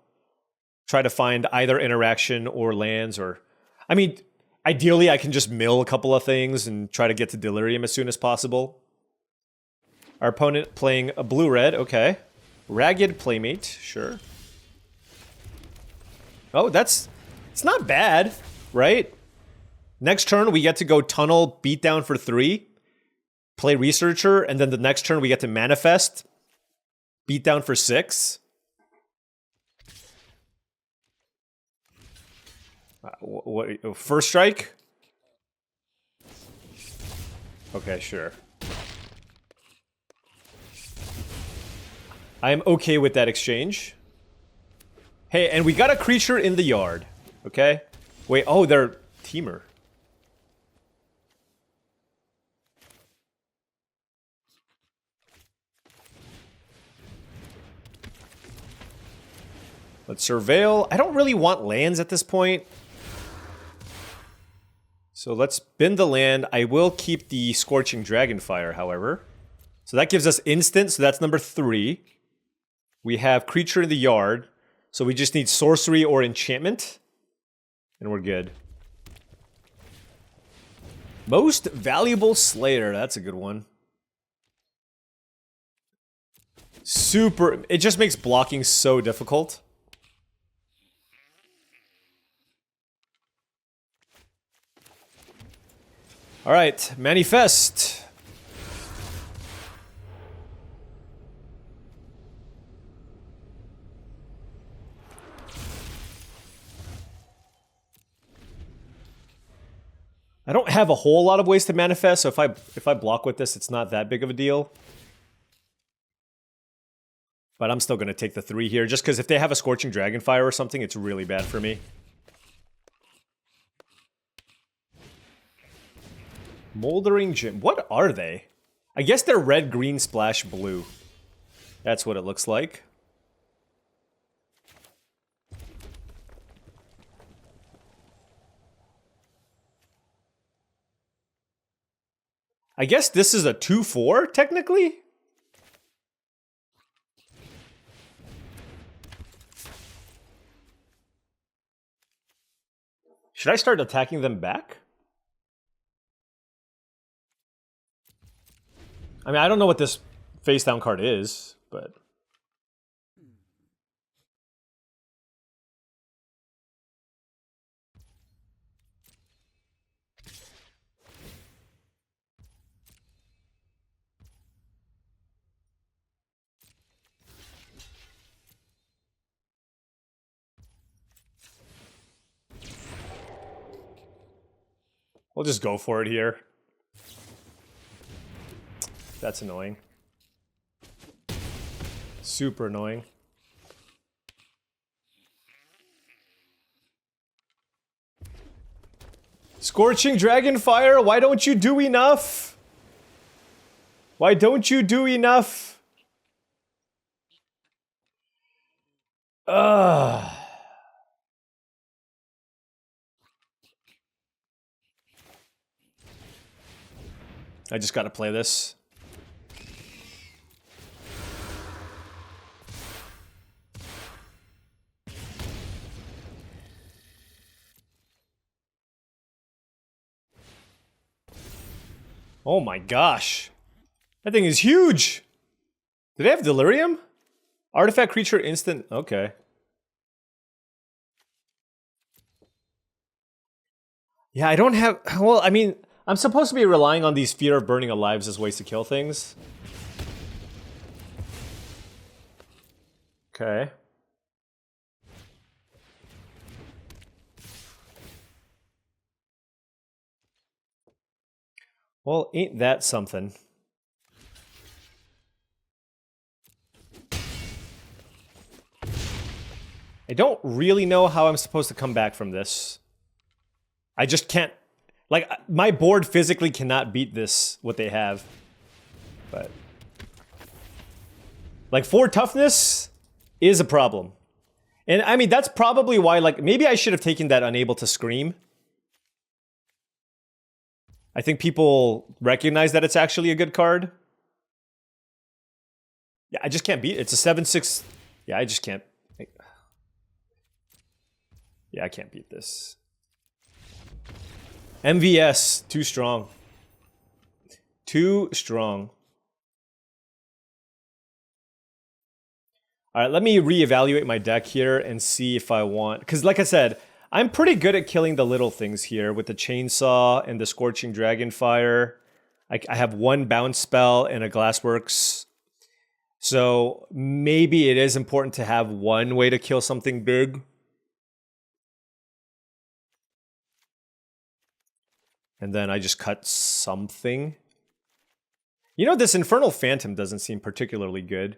Try to find either interaction or lands or... I mean, ideally I can just mill a couple of things and try to get to Delirium as soon as possible. Our opponent playing a blue-red, okay. Ragged Playmate, sure. Oh, it's not bad, right? Next turn we get to go Tunnel, beat down for 3. Play Researcher, and then the next turn we get to Manifest. Beat down for 6. First strike? Okay, sure. I am okay with that exchange. Hey, and we got a creature in the yard. Okay? Wait, oh, they're Teamer. Let's surveil. I don't really want lands at this point. So let's bend the land. I will keep the Scorching Dragonfire, however. So that gives us instant, so that's number 3. We have creature in the yard. So we just need sorcery or enchantment. And we're good. Most valuable Slayer, that's a good one. Super, it just makes blocking so difficult. All right, manifest. I don't have a whole lot of ways to manifest, so if I block with this, it's not that big of a deal. But I'm still going to take the 3 here, just because if they have a Scorching Dragonfire or something, it's really bad for me. Moldering Gem. What are they? I guess they're red, green, splash, blue. That's what it looks like. I guess this is a 2/4, technically? Should I start attacking them back? I mean, I don't know what this face down card is, but... we'll just go for it here. That's annoying. Super annoying. Scorching Dragonfire, why don't you do enough? Why don't you do enough? Ugh. I just gotta play this. Oh my gosh. That thing is huge! Do they have Delirium? Artifact creature instant. Okay. Yeah, I don't have... Well, I mean, I'm supposed to be relying on these Fear of Burning Alives as ways to kill things. Okay. Well, ain't that something? I don't really know how I'm supposed to come back from this. I just can't... Like, my board physically cannot beat this, what they have. But... Like, 4 toughness is a problem. And, I mean, that's probably why, like, maybe I should have taken that Unable to Scream. I think people recognize that it's actually a good card. Yeah, I just can't beat it. It's a 7/6... Yeah, I just can't... Yeah, I can't beat this. MVS, too strong. Too strong. All right, let me reevaluate my deck here and see if I want... Because like I said, I'm pretty good at killing the little things here with the Chainsaw and the Scorching Dragonfire. I have 1 bounce spell and a Glassworks. So maybe it is important to have 1 way to kill something big. And then I just cut something. You know, this Infernal Phantom doesn't seem particularly good.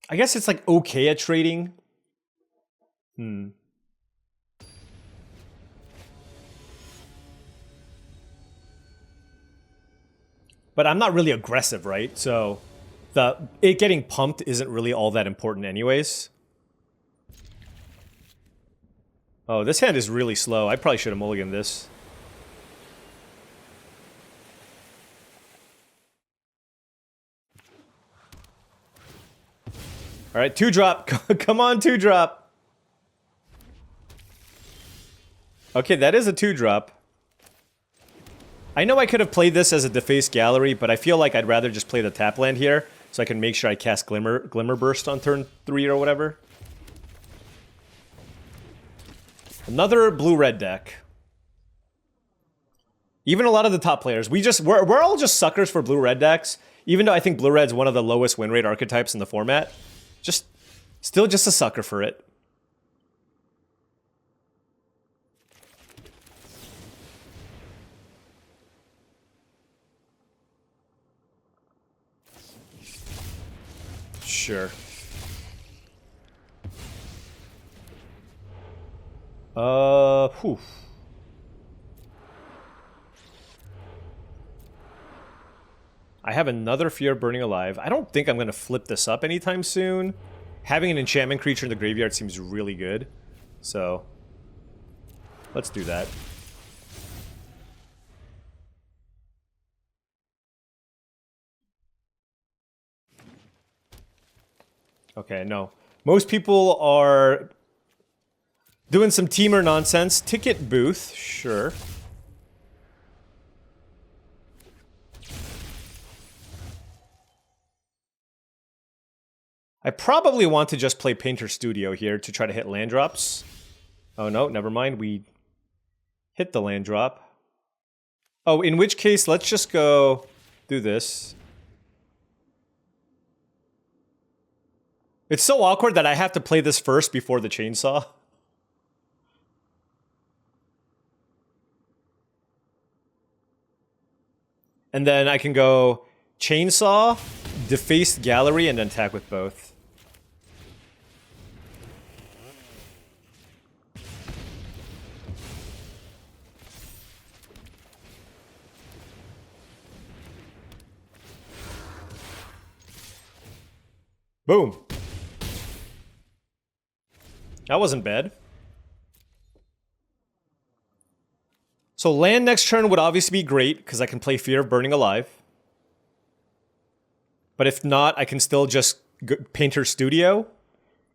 I guess it's like okay at trading. But I'm not really aggressive, right? So it getting pumped isn't really all that important anyways. Oh, this hand is really slow. I probably should have mulliganed this. All right, 2-drop. Come on, 2-drop. Okay, that is a 2-drop. I know I could have played this as a defaced gallery, but I feel like I'd rather just play the tap land here, so I can make sure I cast Glimmer Burst on turn 3 or whatever. Another blue-red deck. Even a lot of the top players, we're all just suckers for blue-red decks, even though I think blue-red's one of the lowest win rate archetypes in the format. Still just a sucker for it. Sure. Whew. I have another Fear of Burning Alive. I don't think I'm going to flip this up anytime soon. Having an enchantment creature in the graveyard seems really good. So, let's do that. Okay, no. Most people are doing some teamer nonsense. Ticket booth, sure. I probably want to just play Painter Studio here to try to hit land drops. Oh no, never mind. We hit the land drop. Oh, in which case, let's just go do this. It's so awkward that I have to play this first before the chainsaw. And then I can go chainsaw, defaced gallery, and then attack with both. Boom. That wasn't bad. So land next turn would obviously be great, because I can play Fear of Burning Alive. But if not, I can still just Painter Studio.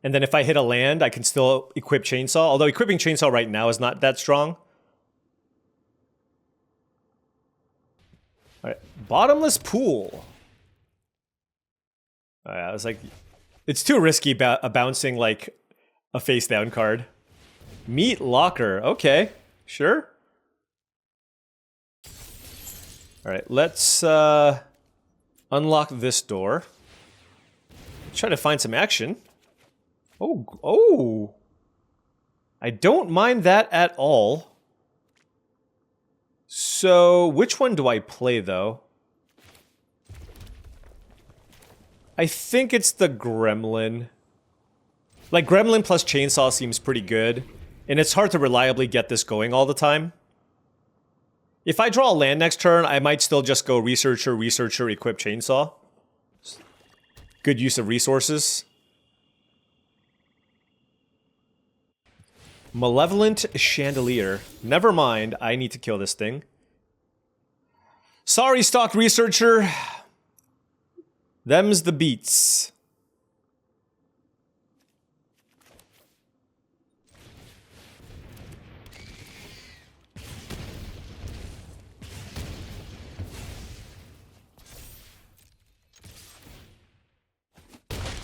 And then if I hit a land, I can still equip Chainsaw. Although equipping Chainsaw right now is not that strong. Alright, Bottomless Pool. I was like, it's too risky bouncing like a face down card. Meat Locker, okay, sure. Alright, let's unlock this door. Try to find some action. Oh. I don't mind that at all. So, which one do I play, though? I think it's the Gremlin. Like, Gremlin plus Chainsaw seems pretty good. And it's hard to reliably get this going all the time. If I draw a land next turn, I might still just go Researcher, equip Chainsaw. Good use of resources. Malevolent Chandelier. Never mind, I need to kill this thing. Sorry, Stock Researcher. Them's the beats.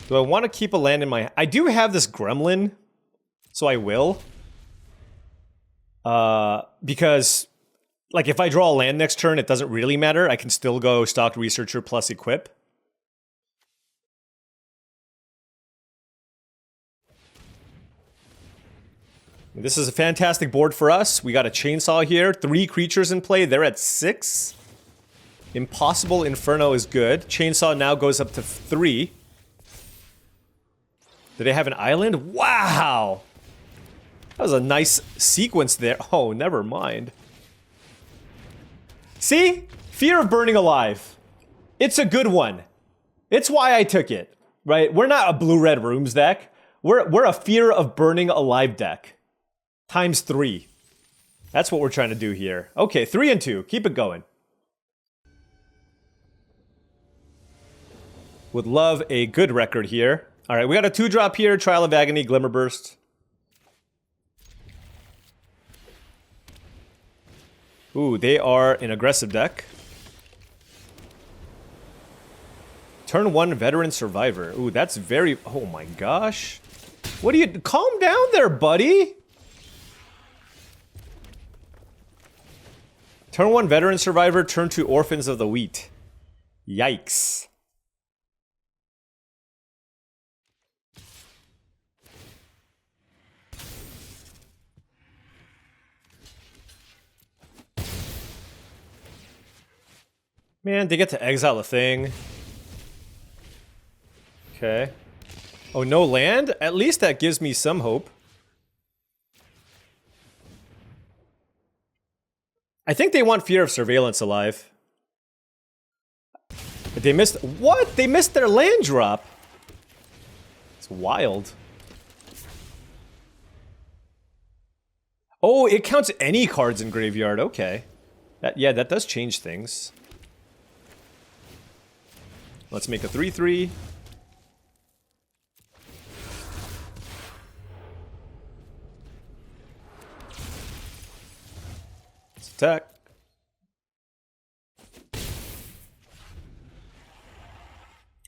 Do I want to keep a land in my... I do have this Gremlin, so I will. Because, like, if I draw a land next turn, it doesn't really matter. I can still go Stocked Researcher plus equip. This is a fantastic board for us. We got a Chainsaw here. 3 creatures in play. They're at 6. Impossible Inferno is good. Chainsaw now goes up to 3. Do they have an island? Wow! That was a nice sequence there. Oh, never mind. See? Fear of Burning Alive. It's a good one. It's why I took it, right? We're not a blue-red rooms deck. We're a Fear of Burning Alive deck. Times 3. That's what we're trying to do here. Okay, 3 and 2. Keep it going. Would love a good record here. All right, we got a 2-drop here. Trial of Agony, Glimmerburst. Ooh, they are an aggressive deck. Turn 1 Veteran Survivor. Ooh, that's very... Oh my gosh. What do you... Calm down there, buddy. Turn 1 Veteran Survivor, turn 2 Orphans of the Wheat. Yikes. Man, they get to exile a thing. Okay. Oh, no land? At least that gives me some hope. I think they want Fear of Surveillance alive. But they missed... What? They missed their land drop. It's wild. Oh, it counts any cards in graveyard. Okay. Yeah, that does change things. Let's make a 3/3. Let's attack.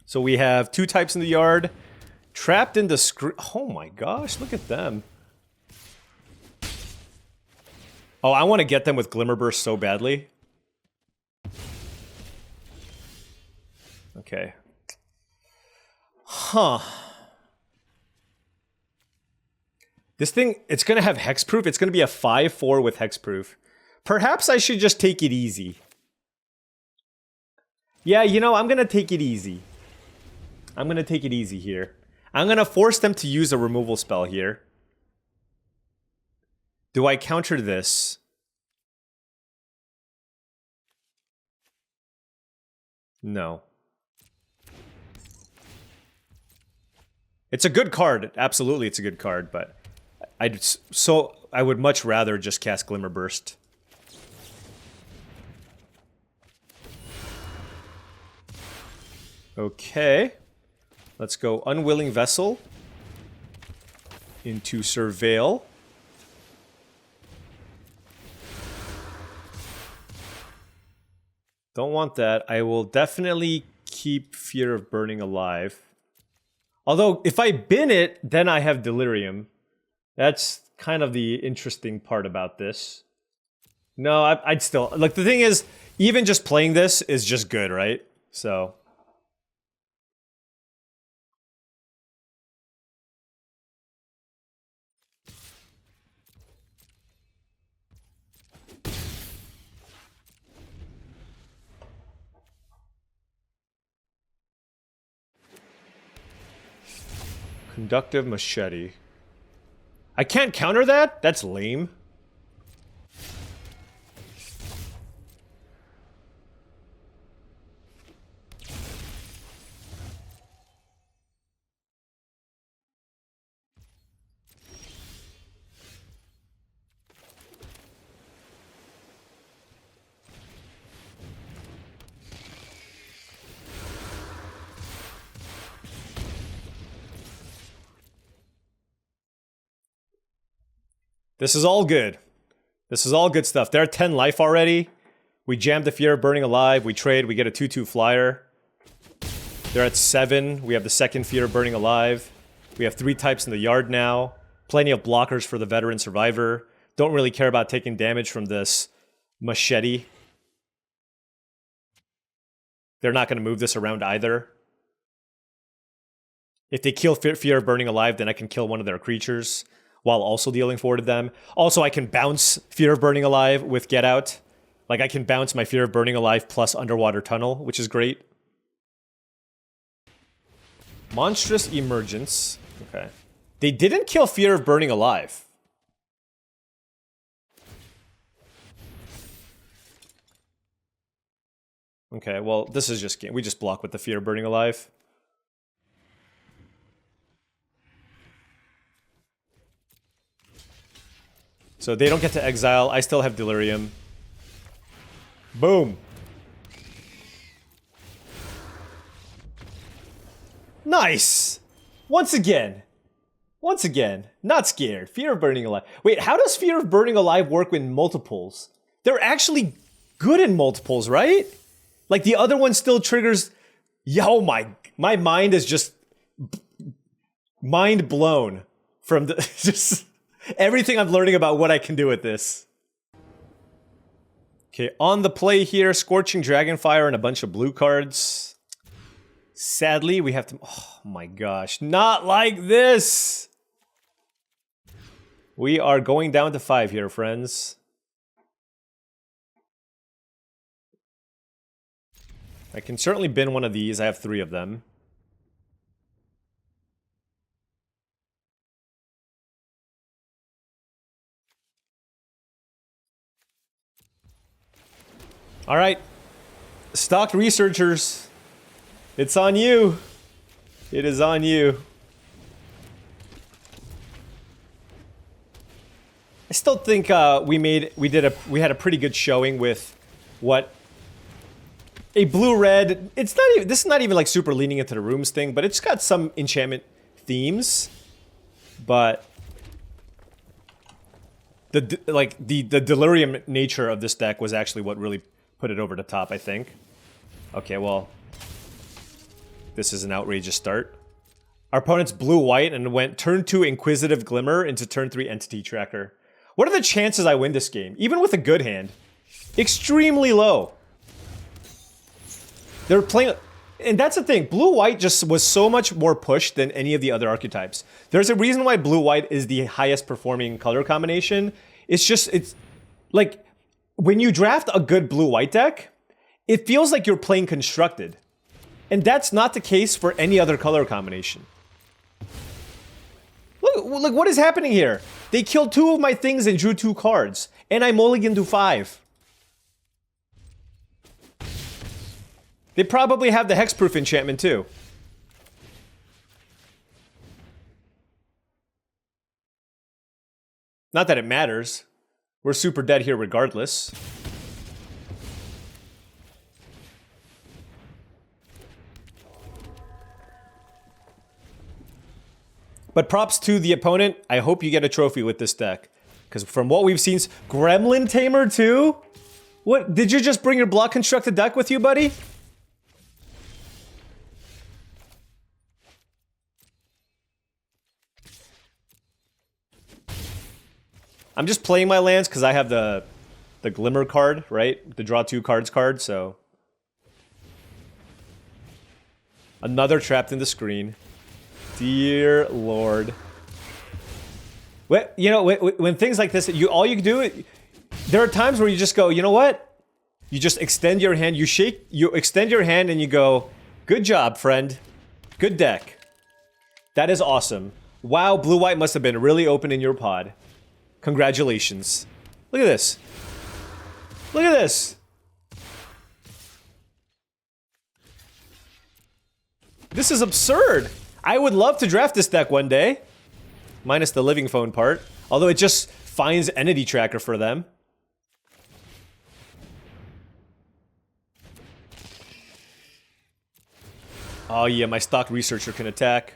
So we have 2 types in the yard. Trapped into screw. Oh my gosh, look at them. Oh, I want to get them with Glimmerburst so badly. Okay. Huh. This thing, it's going to have hexproof. It's going to be a 5/4 with hexproof. Perhaps I should just take it easy. Yeah, you know, I'm going to take it easy. I'm going to take it easy here. I'm going to force them to use a removal spell here. Do I counter this? No. It's a good card. Absolutely, it's a good card, but I would much rather just cast Glimmerburst. Okay. Let's go Unwilling Vessel into Surveil. Don't want that. I will definitely keep Fear of Burning Alive. Although, if I bin it, then I have Delirium. That's kind of the interesting part about this. No, I'd still... Like, the thing is, even just playing this is just good, right? So... Conductive Machete. I can't counter that? That's lame. This is all good. This is all good stuff. They're at 10 life already. We jammed the Fear of Burning Alive. We trade. We get a 2/2 flyer. They're at 7. We have the second Fear of Burning Alive. We have 3 types in the yard now. Plenty of blockers for the Veteran Survivor. Don't really care about taking damage from this Machete. They're not going to move this around either. If they kill Fear of Burning Alive, then I can kill one of their creatures while also dealing 4 to them. Also, I can bounce Fear of Burning Alive with Get Out. Like, I can bounce my Fear of Burning Alive plus Underwater Tunnel, which is great. Monstrous Emergence. Okay. They didn't kill Fear of Burning Alive. Okay, well, this is just game. We just block with the Fear of Burning Alive. So they don't get to exile. I still have Delirium. Boom. Nice! Once again. Once again. Not scared. Fear of Burning Alive. Wait, how does Fear of Burning Alive work in multiples? They're actually good in multiples, right? Like the other one still triggers... Yo, my mind is just... mind blown from the... just everything I'm learning about what I can do with this. Okay, on the play here, Scorching Dragonfire and a bunch of blue cards. Sadly, we have to... Oh my gosh, not like this! We are going down to 5 here, friends. I can certainly bin one of these. I have 3 of them. All right, stock researchers, it's on you. It is on you. I still think we had a pretty good showing with what a blue-red. It's not even, this is not even like super leaning into the rooms thing, but it's got some enchantment themes. But the delirium nature of this deck was actually what really put it over the top, I think. Okay, well, this is an outrageous start. Our opponent's blue-white and went turn 2 Inquisitive Glimmer into turn 3 Entity Tracker. What are the chances I win this game? Even with a good hand. Extremely low. They're playing... And that's the thing. Blue-white just was so much more pushed than any of the other archetypes. There's a reason why blue-white is the highest performing color combination. It's just... It's like... When you draft a good blue-white deck, it feels like you're playing constructed. And that's not the case for any other color combination. Look, what is happening here? They killed 2 of my things and drew 2 cards. And I mulliganed to 5. They probably have the hexproof enchantment too. Not that it matters. We're super dead here regardless. But props to the opponent. I hope you get a trophy with this deck. Because from what we've seen... Gremlin Tamer too? What? Did you just bring your block constructed deck with you, buddy? I'm just playing my lands because I have the Glimmer card, right? The draw 2 cards card, so... Another trapped in the screen. Dear Lord. You know, when things like this, all you can do... There are times where you just go, you know what? You just extend your hand, you extend your hand and you go, good job, friend. Good deck. That is awesome. Wow, blue-white must have been really open in your pod. Congratulations. Look at this. Look at this. This is absurd. I would love to draft this deck one day. Minus the living phone part. Although it just finds Entity Tracker for them. Oh yeah, my stock researcher can attack.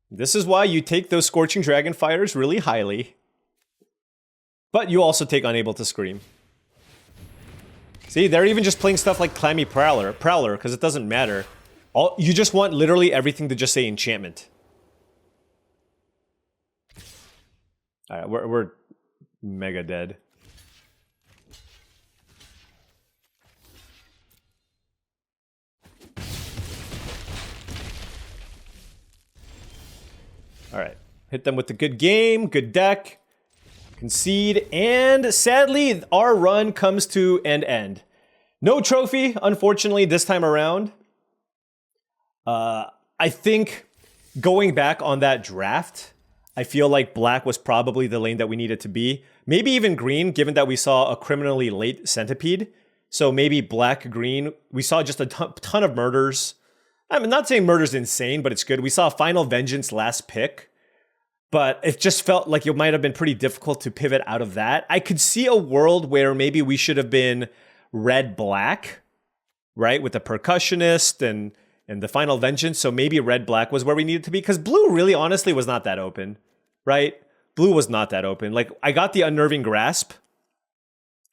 This is why you take those Scorching Dragonfires really highly. But you also take Unable to Scream. See, they're even just playing stuff like Clammy Prowler, because it doesn't matter. You just want literally everything to just say enchantment. Alright, we're mega dead. Alright, hit them with the good game, good deck, concede, and sadly, our run comes to an end. No trophy, unfortunately, this time around. I think going back on that draft, I feel like black was probably the lane that we needed to be. Maybe even green, given that we saw a criminally late centipede. So maybe black, green. We saw just a ton of murders. I'm not saying murder's insane, but it's good. We saw Final Vengeance last pick. But it just felt like it might have been pretty difficult to pivot out of that. I could see a world where maybe we should have been red-black, right? With the percussionist and the Final Vengeance. So maybe red-black was where we needed to be. Because blue really honestly was not that open, right? Blue was not that open. Like, I got the Unnerving Grasp,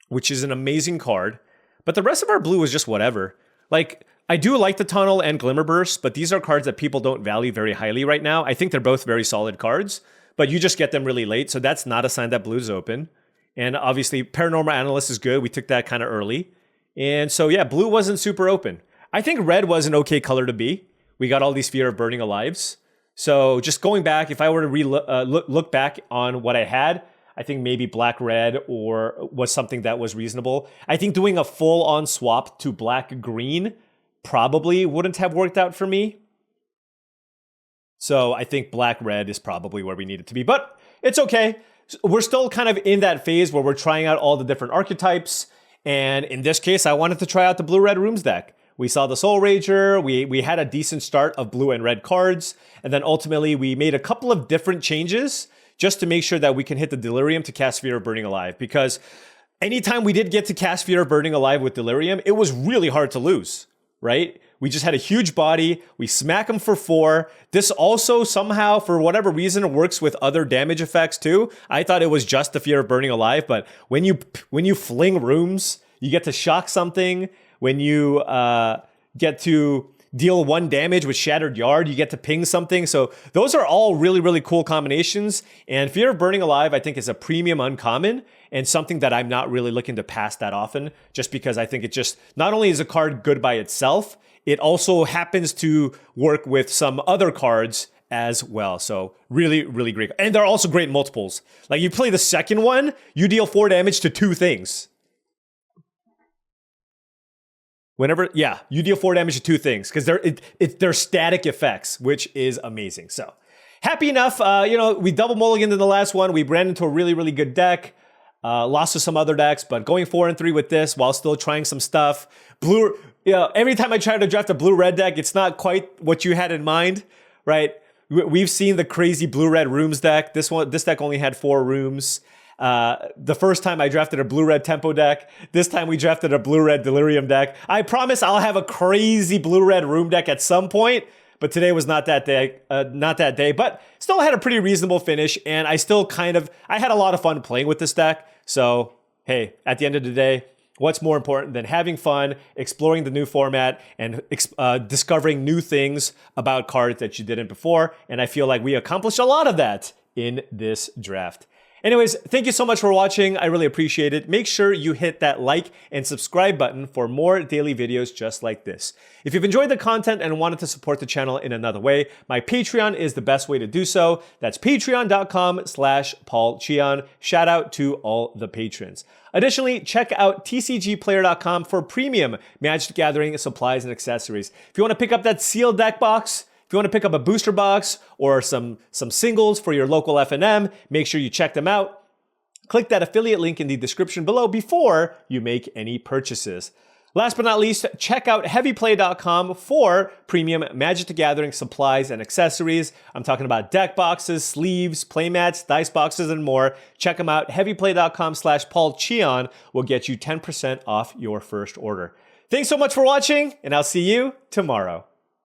which is an amazing card. But the rest of our blue was just whatever. Like, I do like the Tunnel and Glimmer Burst, but these are cards that people don't value very highly right now. I think they're both very solid cards, but you just get them really late. So that's not a sign that blue's open. And obviously, Paranormal Analyst is good. We took that kind of early. And so, yeah, blue wasn't super open. I think red was an okay color to be. We got all these Fear of Burning Alives. So just going back, if I were to look back on what I had, I think maybe black-red or was something that was reasonable. I think doing a full-on swap to black-green probably wouldn't have worked out for me. So I think black-red is probably where we need it to be. But it's okay. We're still kind of in that phase where we're trying out all the different archetypes. And in this case, I wanted to try out the blue-red rooms deck. We saw the Soul Rager. We had a decent start of blue and red cards. And then ultimately, we made a couple of different changes just to make sure that we can hit the Delirium to cast Fear of Burning Alive. Because anytime we did get to cast Fear of Burning Alive with Delirium, it was really hard to lose, right? We just had a huge body. We smack them for 4. This also somehow, for whatever reason, works with other damage effects too. I thought it was just the Fear of Burning Alive, but when you fling rooms, you get to shock something. When you get to deal 1 damage with Shattered Yard, you get to ping something. So those are all really, really cool combinations. And Fear of Burning Alive, I think, is a premium uncommon and something that I'm not really looking to pass that often, just because I think it just, not only is a card good by itself, it also happens to work with some other cards as well. So really, really great. And they're also great multiples. Like, you play the second one, you deal 4 damage to 2 things. Whenever, yeah, you deal 4 damage to 2 things because they're static effects, which is amazing. So happy enough. We double mulliganed in the last one. We ran into a really, really good deck. Lost to some other decks, but going 4-3 with this while still trying some stuff. Blue, every time I try to draft a blue-red deck, it's not quite what you had in mind, right? We've seen the crazy blue-red rooms deck. This deck only had 4 rooms. The first time I drafted a blue-red tempo deck. This time we drafted a blue-red delirium deck. I promise I'll have a crazy blue-red room deck at some point, but today was not that day. But still had a pretty reasonable finish, and I had a lot of fun playing with this deck. So hey, at the end of the day, what's more important than having fun, exploring the new format, and discovering new things about cards that you didn't before? And I feel like we accomplished a lot of that in this draft. Anyways, thank you so much for watching. I really appreciate it. Make sure you hit that like and subscribe button for more daily videos just like this. If you've enjoyed the content and wanted to support the channel in another way, my Patreon is the best way to do so. That's patreon.com/paulcheon. Shout out to all the patrons. Additionally, check out tcgplayer.com for premium Magic the Gathering supplies and accessories. If you want to pick up that sealed deck box, if you want to pick up a booster box or some singles for your local FNM, make sure you check them out. Click that affiliate link in the description below before you make any purchases. Last but not least, check out heavyplay.com for premium Magic the Gathering supplies and accessories. I'm talking about deck boxes, sleeves, playmats, dice boxes, and more. Check them out. heavyplay.com/paulcheon will get you 10% off your first order. Thanks so much for watching, and I'll see you tomorrow.